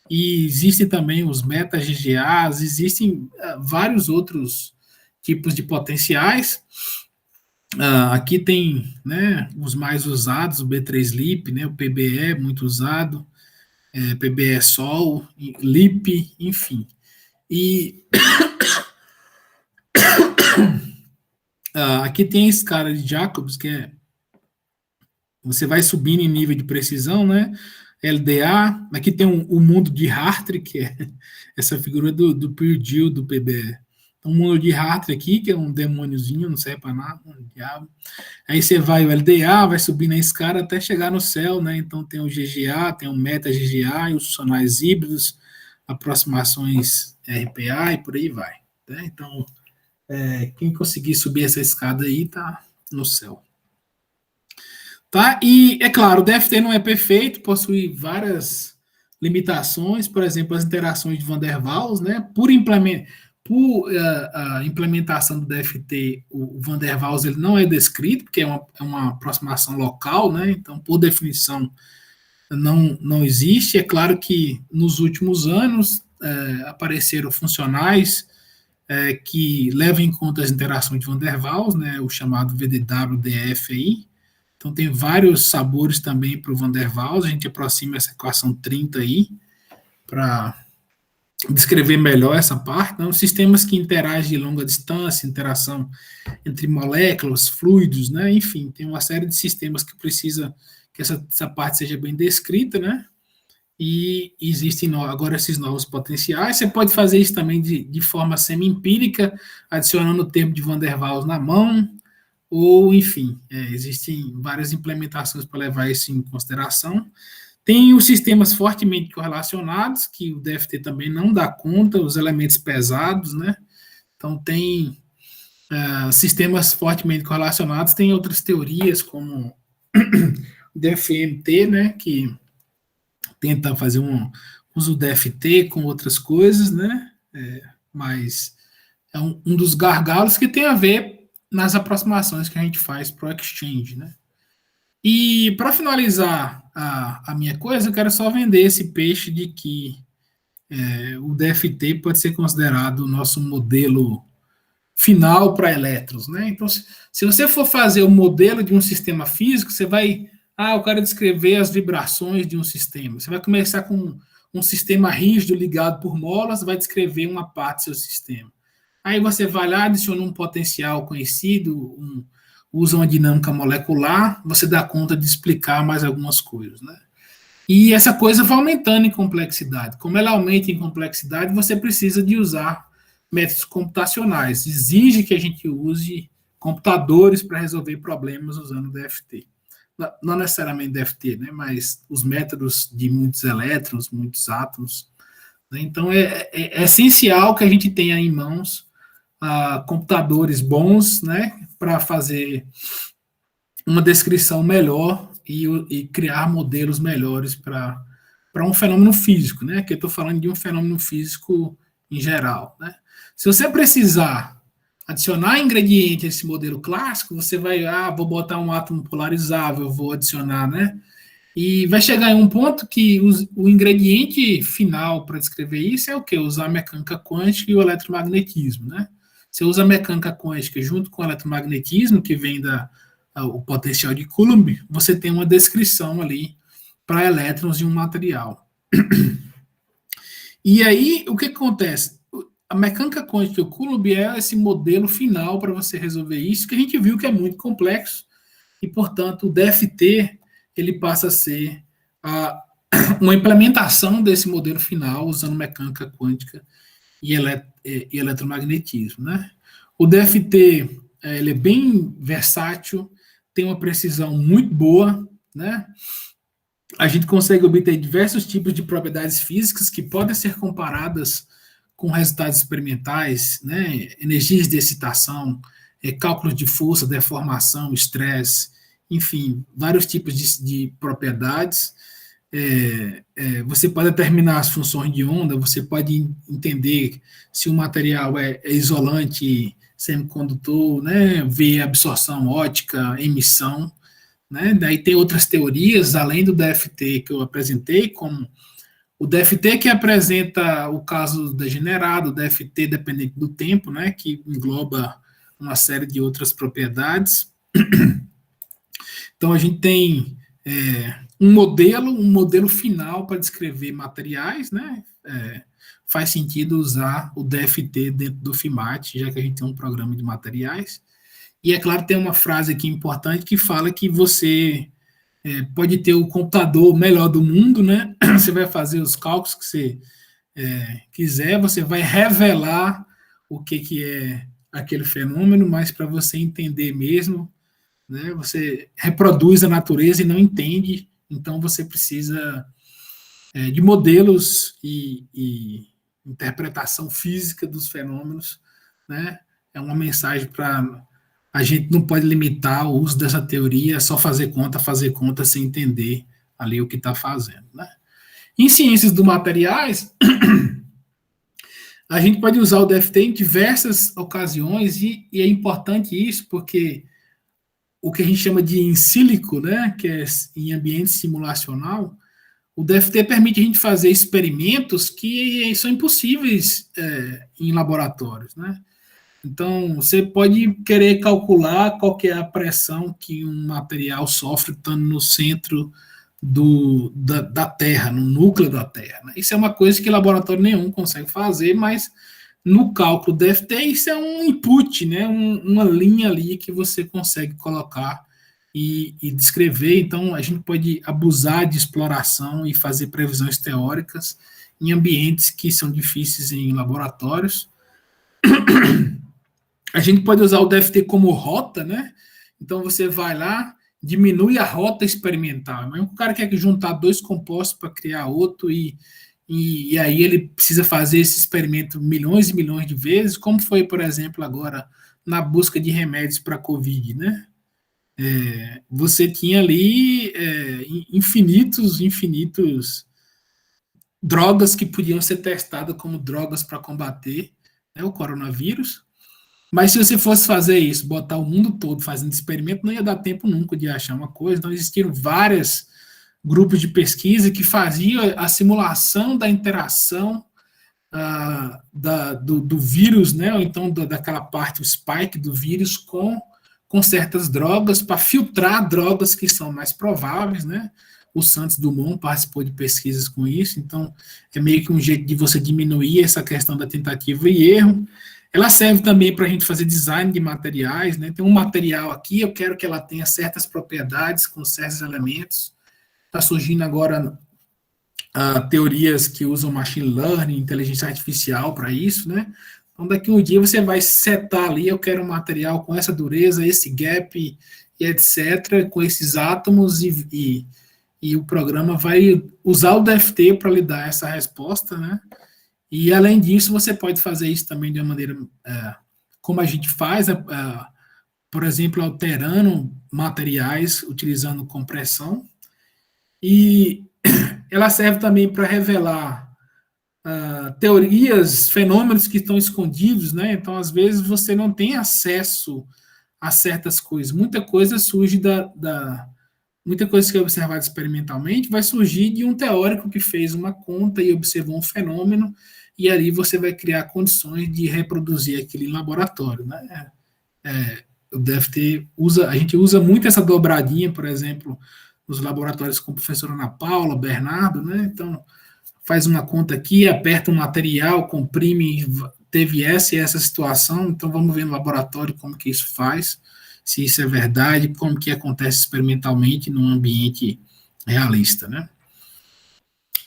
E existem também os meta-GGAs, existem vários outros tipos de potenciais. Aqui tem, né, os mais usados, o B3LIP, né, o PBE, muito usado, PBE Sol, LIP, enfim. E aqui tem a escala de Jacobs, que você vai subindo em nível de precisão, né? LDA, aqui tem o mundo de Hartree, que é essa figura do Purdue, do PBE. Um mundo de Hartree aqui, que é um demôniozinho, não serve para nada, um diabo. Aí você vai o LDA, vai subir na escala até chegar no céu, né? Então tem o GGA, tem o meta-GGA, e os funcionais híbridos, aproximações RPA e por aí vai. Né? Então, quem conseguir subir essa escada aí tá no céu. Tá? E, é claro, o DFT não é perfeito, possui várias limitações, por exemplo, as interações de Van der Waals, né? Por a implementação do DFT, o Van der Waals ele não é descrito, porque é uma aproximação local, né? Então, por definição, não existe. É claro que nos últimos anos apareceram funcionais que levam em conta as interações de Van der Waals, né, o chamado VDW-DF aí. Então tem vários sabores também para o Van der Waals. A gente aproxima essa equação 30 aí para descrever melhor essa parte. Então, sistemas que interagem de longa distância, interação entre moléculas, fluidos, né? Enfim, tem uma série de sistemas que precisa que essa parte seja bem descrita, né? E existem agora esses novos potenciais. Você pode fazer isso também de forma semi-empírica, adicionando o termo de Van der Waals na mão, ou, enfim, existem várias implementações para levar isso em consideração. Tem os sistemas fortemente correlacionados, que o DFT também não dá conta, os elementos pesados, né? Então, tem sistemas fortemente correlacionados, tem outras teorias, como o DFMT, né, que tenta fazer uso do DFT com outras coisas, né? Mas é um dos gargalos que tem a ver nas aproximações que a gente faz para o Exchange, né? E para finalizar a minha coisa, eu quero só vender esse peixe de que o DFT pode ser considerado o nosso modelo final para elétrons, né? Então, se você for fazer o modelo de um sistema físico, você vai, eu quero descrever as vibrações de um sistema. Você vai começar com um sistema rígido ligado por molas, vai descrever uma parte do seu sistema. Aí você vai lá, adiciona um potencial conhecido, usa uma dinâmica molecular, você dá conta de explicar mais algumas coisas, né? E essa coisa vai aumentando em complexidade. Como ela aumenta em complexidade, você precisa de usar métodos computacionais. Exige que a gente use computadores para resolver problemas usando DFT. Não necessariamente DFT, né, mas os métodos de muitos elétrons, muitos átomos. Né? Então, é essencial que a gente tenha em mãos computadores bons, né, para fazer uma descrição melhor e criar modelos melhores para um fenômeno físico, né? Que eu estou falando de um fenômeno físico em geral, né? Se você precisar adicionar ingrediente a esse modelo clássico, você vai, vou botar um átomo polarizável, vou adicionar, né? E vai chegar em um ponto que o ingrediente final para descrever isso é o quê? Usar a mecânica quântica e o eletromagnetismo, né? Você usa a mecânica quântica junto com o eletromagnetismo, que vem o potencial de Coulomb, você tem uma descrição ali para elétrons de um material. E aí, o que acontece? A mecânica quântica e o Coulomb é esse modelo final para você resolver isso, que a gente viu que é muito complexo, e, portanto, o DFT ele passa a ser uma implementação desse modelo final, usando mecânica quântica e eletromagnetismo. Né? O DFT ele é bem versátil, tem uma precisão muito boa, né? A gente consegue obter diversos tipos de propriedades físicas que podem ser comparadas com resultados experimentais, né? Energias de excitação, cálculos de força, deformação, estresse, enfim, vários tipos de propriedades. Você pode determinar as funções de onda, você pode entender se o material é isolante, semicondutor, né, ver absorção ótica, emissão, né, daí tem outras teorias, além do DFT que eu apresentei, como o DFT que apresenta o caso degenerado, o DFT dependente do tempo, né, que engloba uma série de outras propriedades. Então a gente tem um modelo final para descrever materiais, né, faz sentido usar o DFT dentro do FIMAT, já que a gente tem um programa de materiais. E, é claro, tem uma frase aqui importante que fala que você pode ter o computador melhor do mundo, né? Você vai fazer os cálculos que você quiser, você vai revelar o que é aquele fenômeno, mas para você entender mesmo, né, você reproduz a natureza e não entende, então você precisa de modelos e interpretação física dos fenômenos, né? É uma mensagem para a gente não pode limitar o uso dessa teoria, só fazer conta sem entender ali o que está fazendo, né? Em ciências dos materiais, a gente pode usar o DFT em diversas ocasiões e é importante isso porque o que a gente chama de in silico, né, que é em ambiente simulacional, o DFT permite a gente fazer experimentos que são impossíveis em laboratórios, né? Então, você pode querer calcular qual que é a pressão que um material sofre estando no centro da Terra, no núcleo da Terra, né? Isso é uma coisa que laboratório nenhum consegue fazer, mas no cálculo DFT isso é um input, né? Uma linha ali que você consegue colocar e descrever. Então, a gente pode abusar de exploração e fazer previsões teóricas em ambientes que são difíceis em laboratórios. A gente pode usar o DFT como rota, né? Então, você vai lá, diminui a rota experimental. Mas o cara quer juntar dois compostos para criar outro e aí ele precisa fazer esse experimento milhões e milhões de vezes, como foi, por exemplo, agora na busca de remédios para a Covid, né? Você tinha ali infinitos drogas que podiam ser testadas como drogas para combater, né, o coronavírus. Mas se você fosse fazer isso, botar o mundo todo fazendo experimento, não ia dar tempo nunca de achar uma coisa. Então, existiram vários grupos de pesquisa que faziam a simulação da interação do vírus, né? Ou então daquela parte, o spike do vírus com certas drogas, para filtrar drogas que são mais prováveis, né? O Santos Dumont participou de pesquisas com isso, então é meio que um jeito de você diminuir essa questão da tentativa e erro. Ela serve também para a gente fazer design de materiais, né? Tem um material aqui, eu quero que ela tenha certas propriedades com certos elementos. Está surgindo agora teorias que usam machine learning, inteligência artificial para isso, né? Então, daqui um dia você vai setar ali, eu quero um material com essa dureza, esse gap, e etc., com esses átomos, e o programa vai usar o DFT para lhe dar essa resposta, né? E, além disso, você pode fazer isso também de uma maneira como a gente faz, por exemplo, alterando materiais, utilizando compressão. E ela serve também para revelar teorias, fenômenos que estão escondidos, né? Então, às vezes, você não tem acesso a certas coisas. Muita coisa surge muita coisa que é observada experimentalmente vai surgir de um teórico que fez uma conta e observou um fenômeno, e ali você vai criar condições de reproduzir aquilo em laboratório, né? O DFT a gente usa muito essa dobradinha, por exemplo, nos laboratórios com a professora Ana Paula, Bernardo, né? Então, faz uma conta aqui, aperta um material, comprime, teve essa e essa situação, então vamos ver no laboratório como que isso faz, se isso é verdade, como que acontece experimentalmente num ambiente realista, né?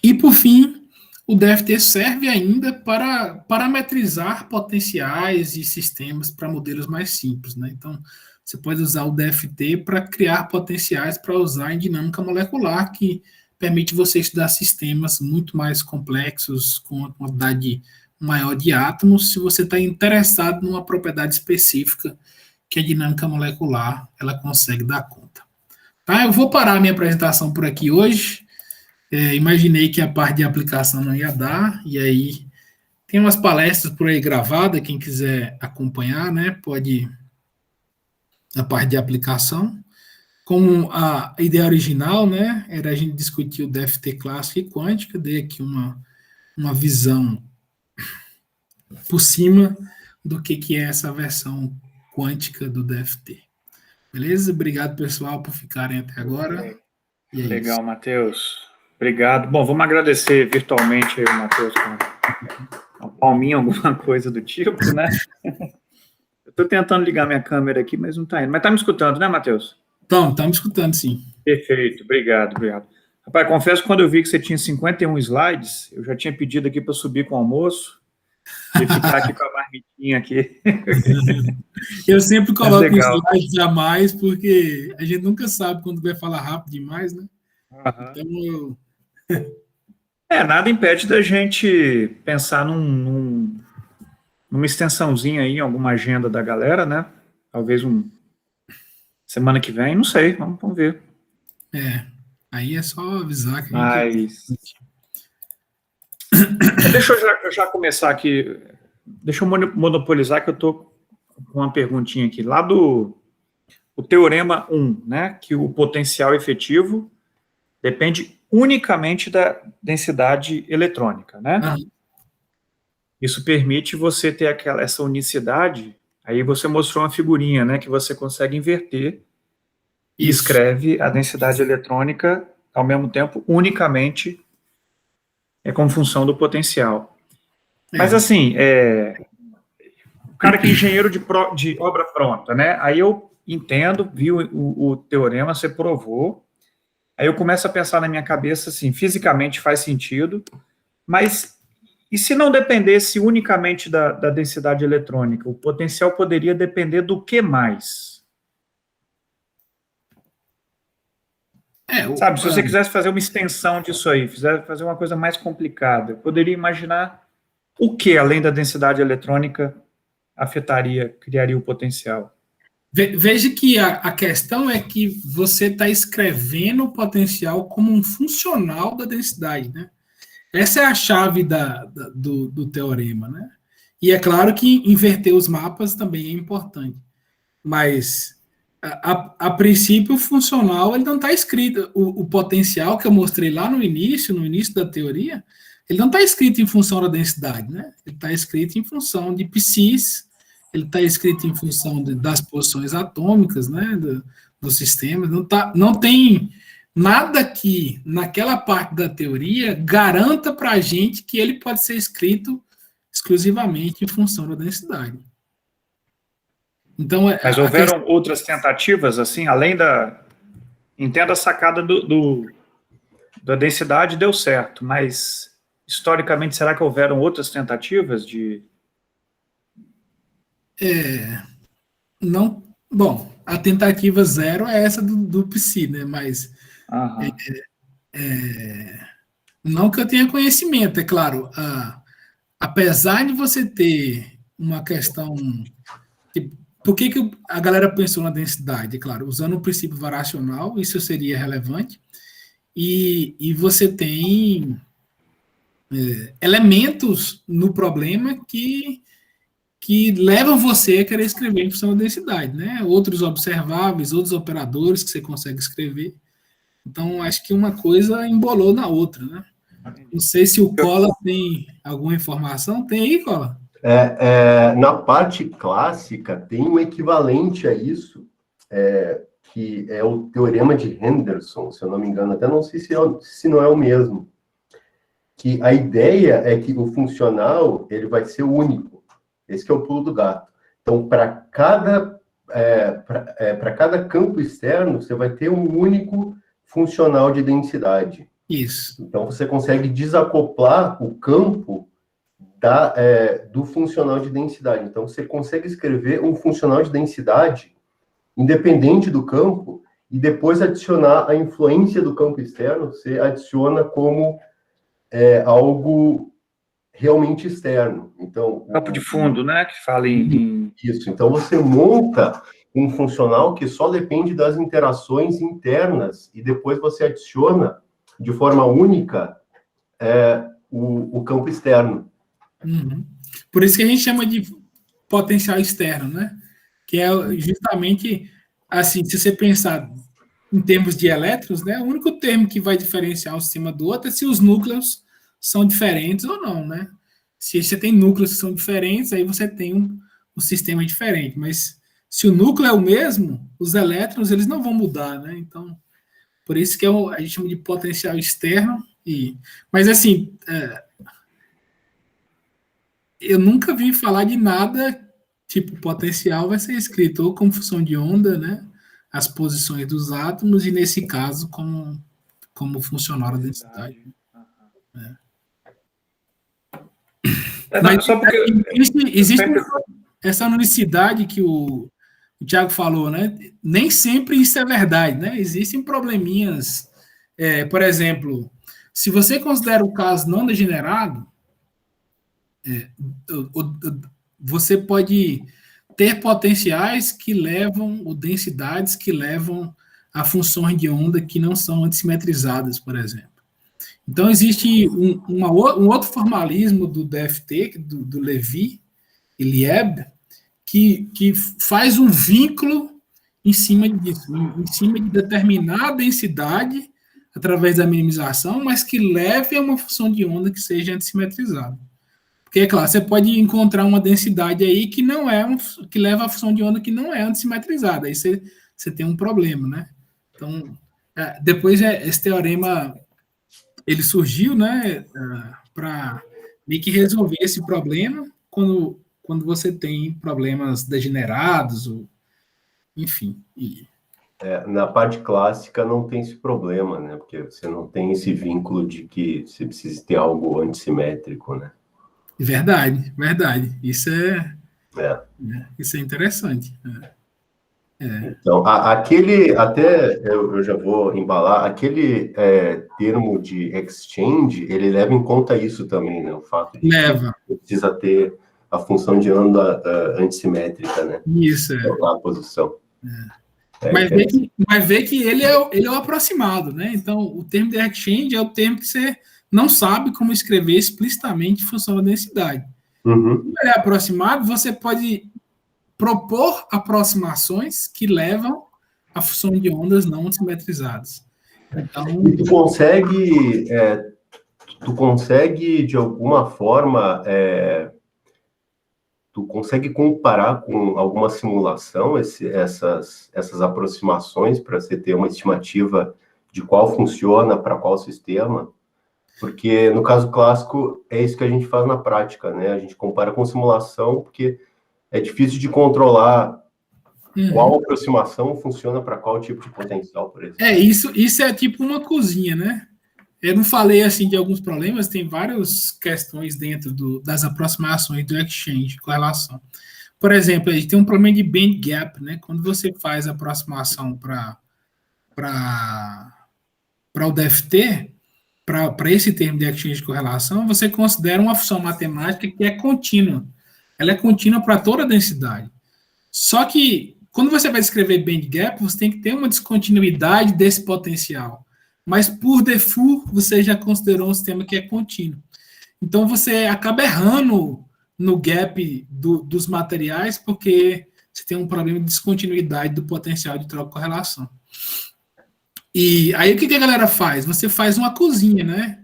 E, por fim, o DFT serve ainda para parametrizar potenciais e sistemas para modelos mais simples, né? Então, você pode usar o DFT para criar potenciais para usar em dinâmica molecular, que permite você estudar sistemas muito mais complexos, com uma quantidade maior de átomos, se você está interessado numa propriedade específica que a dinâmica molecular ela consegue dar conta. Tá? Eu vou parar a minha apresentação por aqui hoje. Imaginei que a parte de aplicação não ia dar, e aí tem umas palestras por aí gravadas, quem quiser acompanhar, né, pode, a parte de aplicação. Como a ideia original, né, era a gente discutir o DFT clássico e quântica, dei aqui uma visão por cima do que é essa versão quântica do DFT. Beleza? Obrigado, pessoal, por ficarem até agora. Legal, Matheus. Obrigado. Bom, vamos agradecer virtualmente aí o Matheus com uma palminha, alguma coisa do tipo, né? Eu estou tentando ligar minha câmera aqui, mas não está indo. Mas está me escutando, né, Matheus? Estamos me escutando, sim. Perfeito, obrigado. Rapaz, confesso que quando eu vi que você tinha 51 slides, eu já tinha pedido aqui para subir com o almoço e ficar aqui com a marmitinha aqui. Eu sempre coloco slides a mais, porque a gente nunca sabe quando vai falar rápido demais, né? Uhum. Então, nada impede da gente pensar numa extensãozinha aí, alguma agenda da galera, né? Talvez semana que vem, não sei, vamos ver. Aí é só avisar que a gente... Deixa eu já começar aqui, deixa eu monopolizar que eu estou com uma perguntinha aqui, lá o Teorema 1, né, que o potencial efetivo depende unicamente da densidade eletrônica, né? Isso permite você ter essa unicidade. Aí você mostrou uma figurinha, né, que você consegue inverter e escreve a densidade eletrônica ao mesmo tempo, unicamente como função do potencial. Mas assim, o cara que é engenheiro de obra pronta, né? Aí eu entendo, vi o teorema, você provou. Aí eu começo a pensar na minha cabeça assim, fisicamente faz sentido, mas e se não dependesse unicamente da densidade eletrônica? O potencial poderia depender do que mais? Sabe, se você quisesse fazer uma extensão disso aí, fazer uma coisa mais complicada, eu poderia imaginar o que, além da densidade eletrônica, criaria o potencial. Veja que a questão é que você está escrevendo o potencial como um funcional da densidade, né? Essa é a chave do teorema, né? E é claro que inverter os mapas também é importante, mas a princípio o funcional ele não está escrito, o potencial que eu mostrei lá no início da teoria, ele não está escrito em função da densidade, né? Ele está escrito em função de psis, ele está escrito em função das posições atômicas, né, do sistema, não tem nada que, naquela parte da teoria, garanta para a gente que ele pode ser escrito exclusivamente em função da densidade. Então, mas houveram outras tentativas, assim, além da... Entendo a sacada da densidade, deu certo, mas, historicamente, será que houveram outras tentativas de... Não, bom, a tentativa zero é essa do Psi, né? Mas não que eu tenha conhecimento, é claro. Apesar de você ter uma questão, por que a galera pensou na densidade? É claro, usando o princípio variacional, isso seria relevante. E você tem elementos no problema que levam você a querer escrever em função da densidade, né? Outros observáveis, outros operadores que você consegue escrever. Então, acho que uma coisa embolou na outra, né? Não sei se o Cola tem alguma informação. Tem aí, Cola? Na parte clássica, tem um equivalente a isso, que é o teorema de Henderson, se eu não me engano, até não sei se não é o mesmo. Que a ideia é que o funcional ele vai ser único. Esse que é o pulo do gato. Então, para cada campo externo, você vai ter um único funcional de densidade. Isso. Então, você consegue desacoplar o campo do funcional de densidade. Então, você consegue escrever um funcional de densidade independente do campo e depois adicionar a influência do campo externo, você adiciona como algo realmente externo. Então, campo de fundo, né, que fala em... Isso. Então, você monta um funcional que só depende das interações internas e depois você adiciona de forma única o campo externo. Uhum. Por isso que a gente chama de potencial externo, né? Que é justamente, assim, se você pensar em termos de elétrons, né? O único termo que vai diferenciar um sistema do outro é se os núcleos são diferentes ou não, né? Se você tem núcleos que são diferentes, aí você tem um sistema diferente. Mas se o núcleo é o mesmo, os elétrons eles não vão mudar, né? Então, por isso que a gente chama de potencial externo. Mas assim, eu nunca vi falar de nada tipo potencial vai ser escrito ou como função de onda, né? As posições dos átomos e nesse caso como funcional da densidade. Mas só porque existe essa unicidade que o Thiago falou, né? Nem sempre isso é verdade, né? Existem probleminhas. Por exemplo, se você considera o caso não degenerado, você pode ter potenciais que levam, ou densidades que levam a funções de onda que não são antissimetrizadas, por exemplo. Então, existe um outro formalismo do DFT, do Levi e Lieb, que faz um vínculo em cima disso, em cima de determinar a densidade através da minimização, mas que leve a uma função de onda que seja antissimetrizada. Porque, é claro, você pode encontrar uma densidade aí que não é que leva a função de onda que não é antissimetrizada. Aí você tem um problema, né? Então, depois esse teorema ele surgiu, né, para meio que resolver esse problema quando você tem problemas degenerados, ou, enfim. Na parte clássica não tem esse problema, né? Porque você não tem esse vínculo de que você precisa ter algo antissimétrico, né? Verdade. Isso isso é interessante. Então, aquele, até eu já vou embalar, aquele termo de exchange, ele leva em conta isso também, né? O fato de que precisa ter a função de onda antissimétrica, né? Isso, a posição. Mas vê que ele é o aproximado, né? Então, o termo de exchange é o termo que você não sabe como escrever explicitamente em função da densidade. Uhum. Como ele é aproximado, você pode propor aproximações que levam à função de ondas não simetrizadas. Então, e tu consegue de alguma forma, tu consegue comparar com alguma simulação essas aproximações para você ter uma estimativa de qual funciona para qual sistema? Porque no caso clássico é isso que a gente faz na prática, né? A gente compara com simulação porque é difícil de controlar qual aproximação funciona para qual tipo de potencial, por exemplo. Isso é tipo uma cozinha, né? Eu não falei assim de alguns problemas, tem várias questões dentro das aproximações do exchange com relação. Por exemplo, a gente tem um problema de band gap, né? Quando você faz a aproximação para o DFT, para esse termo de exchange de correlação, você considera uma função matemática que é contínua. Ela é contínua para toda a densidade. Só que, quando você vai escrever band gap, você tem que ter uma descontinuidade desse potencial. Mas, por default, você já considerou um sistema que é contínuo. Então, você acaba errando no gap dos materiais, porque você tem um problema de descontinuidade do potencial de troca de correlação. E aí, o que a galera faz? Você faz uma cozinha, né?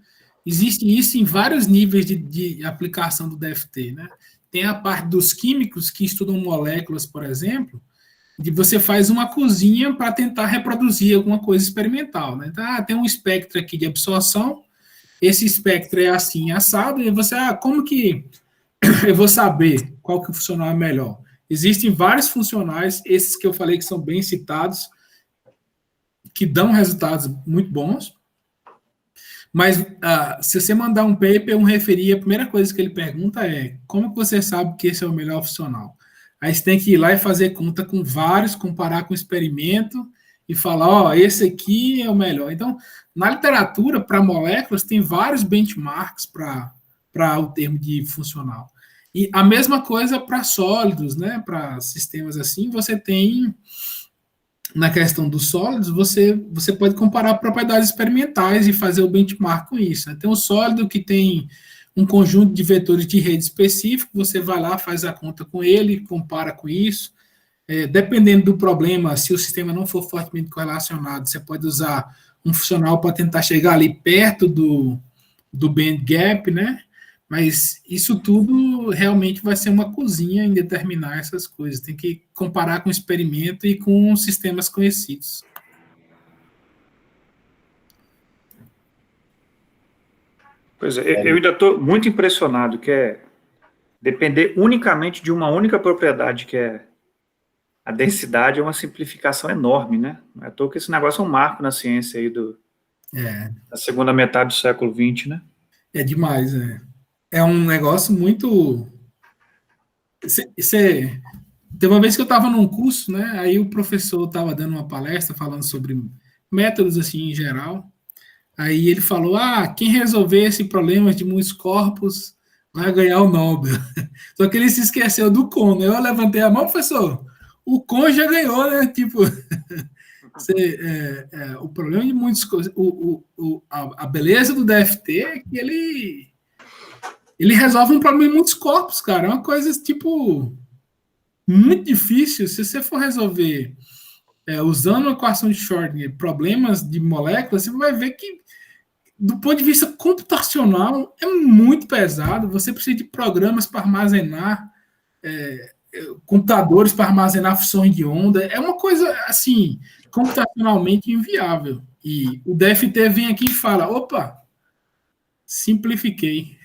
Existe isso em vários níveis de aplicação do DFT, né? Tem a parte dos químicos que estudam moléculas, por exemplo, de você faz uma cozinha para tentar reproduzir alguma coisa experimental, né? Então, tem um espectro aqui de absorção, esse espectro é assim, assado, e você, como que eu vou saber qual que o funcional é melhor? Existem vários funcionais, esses que eu falei que são bem citados, que dão resultados muito bons, mas se você mandar um paper, um referi, a primeira coisa que ele pergunta é como que você sabe que esse é o melhor funcional? Aí você tem que ir lá e fazer conta com vários, comparar com o experimento e falar, esse aqui é o melhor. Então, na literatura, para moléculas, tem vários benchmarks para o termo de funcional. E a mesma coisa para sólidos, né? Para sistemas assim, você tem, na questão dos sólidos, você pode comparar propriedades experimentais e fazer o benchmark com isso. Né? Tem um sólido que tem um conjunto de vetores de rede específico, você vai lá, faz a conta com ele, compara com isso. Dependendo do problema, se o sistema não for fortemente correlacionado, você pode usar um funcional para tentar chegar ali perto do band gap, né? Mas isso tudo realmente vai ser uma cozinha em determinar essas coisas. Tem que comparar com o experimento e com sistemas conhecidos. Pois é, eu ainda estou muito impressionado que depender unicamente de uma única propriedade, que é a densidade, é uma simplificação enorme, né? Não é à toa que esse negócio é um marco na ciência aí da segunda metade do século XX, né? É demais, É um negócio muito... Teve uma vez que eu estava num curso, né? Aí o professor estava dando uma palestra falando sobre métodos, assim, em geral. Aí ele falou, quem resolver esse problema de muitos corpos vai ganhar o Nobel. Só que ele se esqueceu do Kohn, né? Eu levantei a mão, professor, o Kohn já ganhou, né? Tipo, o problema de muitos... A beleza do DFT é que ele resolve um problema em muitos corpos, cara. É uma coisa, tipo, muito difícil. Se você for resolver usando a equação de Schrödinger, problemas de moléculas, você vai ver que, do ponto de vista computacional, é muito pesado. Você precisa de programas para armazenar, computadores para armazenar funções de onda. É uma coisa, assim, computacionalmente inviável. E o DFT vem aqui e fala, opa, simplifiquei.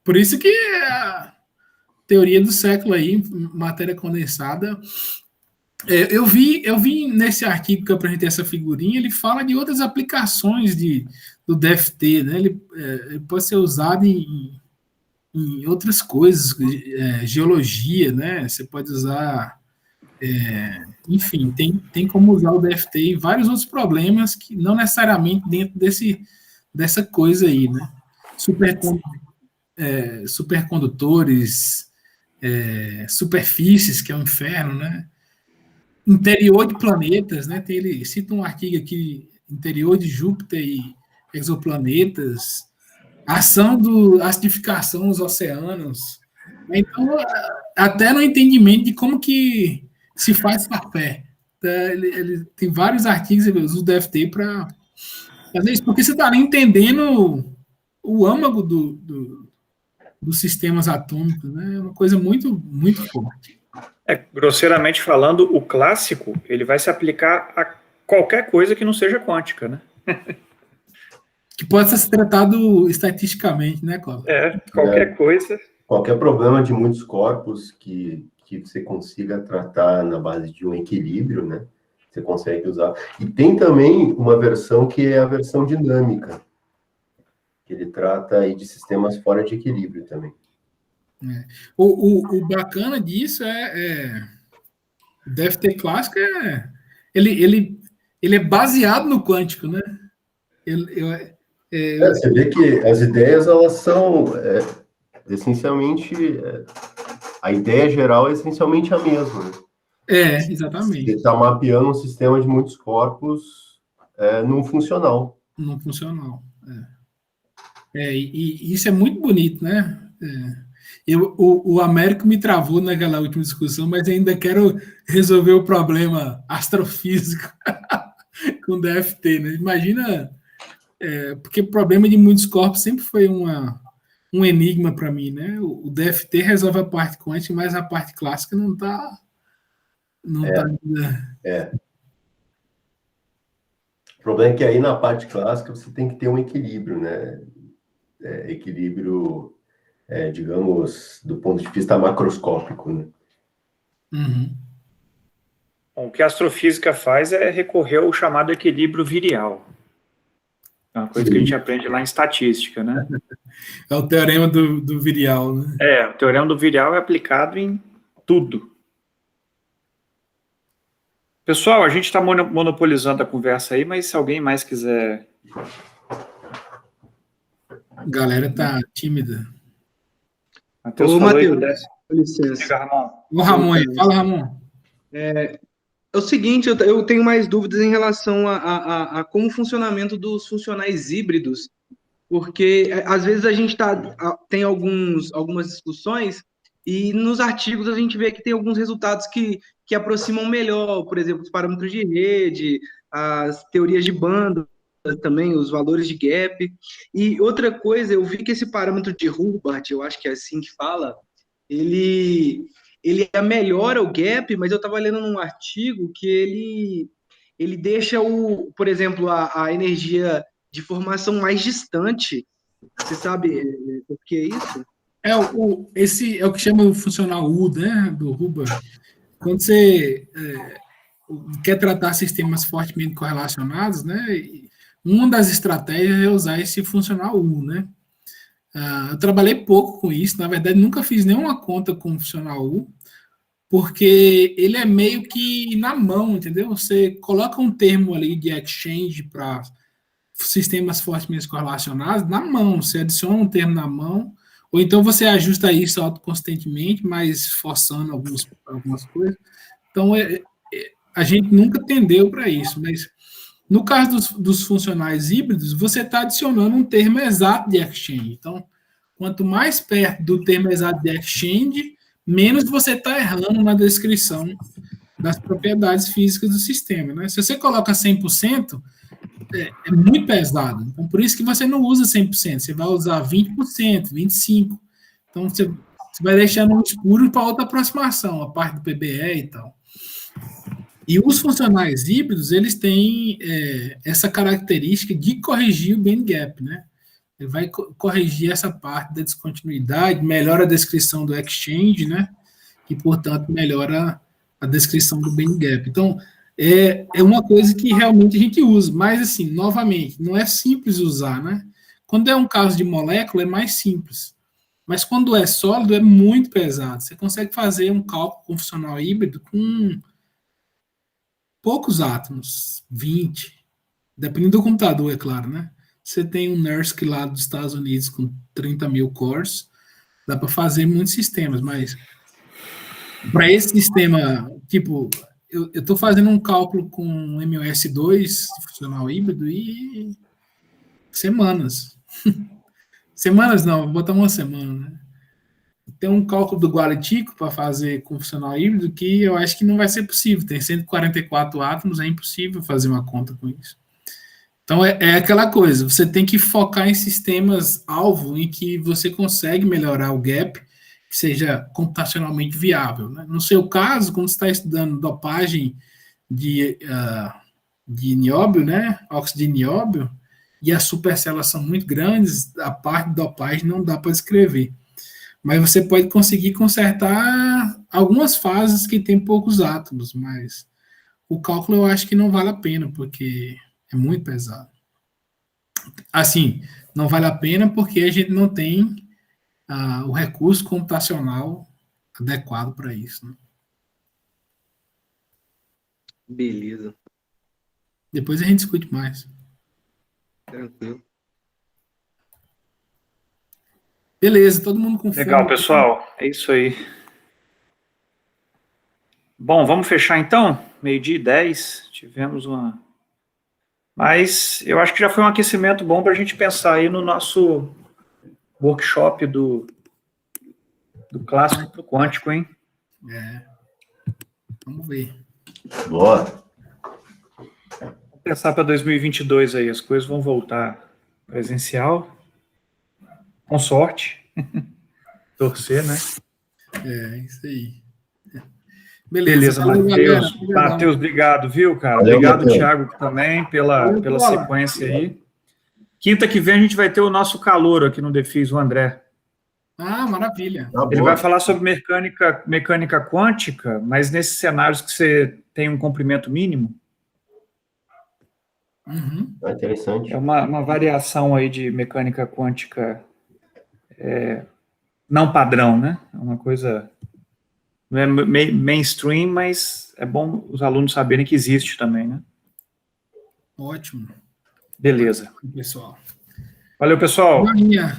Por isso que a teoria do século aí, matéria condensada. Eu vi nesse artigo que eu apresentei essa figurinha, ele fala de outras aplicações do DFT, né? Ele pode ser usado em outras coisas, geologia, né? Você pode usar, enfim, tem como usar o DFT em vários outros problemas que não necessariamente dentro dessa coisa aí, né? Supercondutores, superfícies, que é um inferno, né? Interior de planetas, né? Ele cita um artigo aqui, interior de Júpiter e exoplanetas, ação da acidificação dos oceanos. Então, até no entendimento de como que se faz café. Ele tem vários artigos, ele usa o DFT para fazer isso, porque você está ali entendendo o âmago dos sistemas atômicos, né? É uma coisa muito, muito forte. Grosseiramente falando, o clássico, ele vai se aplicar a qualquer coisa que não seja quântica, né? Que pode ser tratado estatisticamente, né, Cláudio? Qualquer coisa. Qualquer problema de muitos corpos que você consiga tratar na base de um equilíbrio, né? Você consegue usar. E tem também uma versão que é a versão dinâmica, que ele trata aí de sistemas fora de equilíbrio também. O bacana disso o DFT clássico ele é baseado no quântico, né? Você vê que as ideias, elas são essencialmente... a ideia geral é essencialmente a mesma, né? Exatamente. Você está mapeando um sistema de muitos corpos num funcional. Num funcional, e isso é muito bonito, né? O Américo me travou naquela última discussão, mas ainda quero resolver o problema astrofísico com DFT, né? Imagina, porque o problema de muitos corpos sempre foi um enigma para mim, né? O DFT resolve a parte quântica, mas a parte clássica não está ainda. O problema é que aí na parte clássica você tem que ter um equilíbrio, né? Equilíbrio, digamos, do ponto de vista macroscópico, né? Uhum. Bom, o que a astrofísica faz é recorrer ao chamado equilíbrio virial. É uma coisa que a gente aprende lá em estatística, né? É o teorema do virial, né? O teorema do virial é aplicado em tudo. Pessoal, a gente está monopolizando a conversa aí, mas se alguém mais quiser... A galera tá tímida. Ô, Matheus, com licença. Diga, Ramon. O Ramon aí, fala, Ramon. É o seguinte, eu tenho mais dúvidas em relação a como o funcionamento dos funcionais híbridos, porque às vezes a gente tem algumas discussões e nos artigos a gente vê que tem alguns resultados que aproximam melhor, por exemplo, os parâmetros de rede, as teorias de banda, também os valores de gap. E outra coisa, eu vi que esse parâmetro de Hubbard, eu acho que é assim que fala, ele melhora o gap, mas eu estava lendo num artigo que ele deixa, por exemplo, a energia de formação mais distante. Você sabe por que isso? Esse é o que chama o funcional U, né, do Hubbard. Quando você quer tratar sistemas fortemente correlacionados, né, uma das estratégias é usar esse funcional U, né? Eu trabalhei pouco com isso, na verdade nunca fiz nenhuma conta com o funcional U, porque ele é meio que na mão, entendeu? Você coloca um termo ali de exchange para sistemas fortemente correlacionados na mão, você adiciona um termo na mão, ou então você ajusta isso autoconsistentemente, mas forçando algumas coisas. Então, a gente nunca tendeu para isso, mas no caso dos funcionais híbridos, você está adicionando um termo exato de exchange. Então, quanto mais perto do termo exato de exchange, menos você está errando na descrição das propriedades físicas do sistema, né? Se você coloca 100%, é muito pesado. Então, por isso que você não usa 100%, você vai usar 20%, 25%. Então, você vai deixando um escuro para outra aproximação, a parte do PBE e tal. E os funcionais híbridos, eles têm essa característica de corrigir o band gap, né? Ele vai corrigir essa parte da descontinuidade, melhora a descrição do exchange, né? E, portanto, melhora a descrição do band gap. Então, é uma coisa que realmente a gente usa, mas, assim, novamente, não é simples usar, né? Quando é um caso de molécula, é mais simples. Mas quando é sólido, é muito pesado. Você consegue fazer um cálculo com funcional híbrido com poucos átomos, 20, dependendo do computador, é claro, né? Você tem um NERSC lá dos Estados Unidos com 30 mil cores, dá para fazer muitos sistemas, mas para esse sistema, tipo, eu estou fazendo um cálculo com MOS2, funcional híbrido, e semanas. Semanas não, vou botar uma semana, né? Tem um cálculo do Guaritico para fazer com funcional híbrido que eu acho que não vai ser possível. Tem 144 átomos, é impossível fazer uma conta com isso. Então, é aquela coisa, você tem que focar em sistemas-alvo em que você consegue melhorar o gap, que seja computacionalmente viável, né? No seu caso, quando você está estudando dopagem de nióbio, né? Óxido de nióbio, e as supercélulas são muito grandes, a parte de dopagem não dá para escrever. Mas você pode conseguir consertar algumas fases que tem poucos átomos, mas o cálculo eu acho que não vale a pena, porque é muito pesado. Assim, não vale a pena porque a gente não tem o recurso computacional adequado para isso, né? Beleza. Depois a gente discute mais. Tranquilo. Beleza, todo mundo com fome. Legal, pessoal. É isso aí. Bom, vamos fechar então? 12:10. Tivemos uma... Mas eu acho que já foi um aquecimento bom para a gente pensar aí no nosso workshop do clássico para o quântico, hein? Vamos ver. Boa. Vamos pensar para 2022 aí, as coisas vão voltar presencial, com sorte, torcer, né? Isso aí. Beleza, Matheus. Matheus, obrigado, viu, cara? Valeu, Obrigado, Matheus. Thiago, também, pela sequência aí. Quinta que vem a gente vai ter o nosso calouro aqui no Defis, o André. Ah, maravilha. Ele vai falar sobre mecânica quântica, mas nesses cenários que você tem um comprimento mínimo. Uhum. É interessante. É uma variação aí de mecânica quântica não padrão, né? É uma coisa... Não é mainstream, mas é bom os alunos saberem que existe também, né? Ótimo. Beleza. Pessoal. Valeu, pessoal.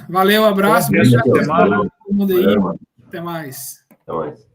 Valeu, abraço. Bom Obrigado semana. todo mundo aí. Até mais. Até mais.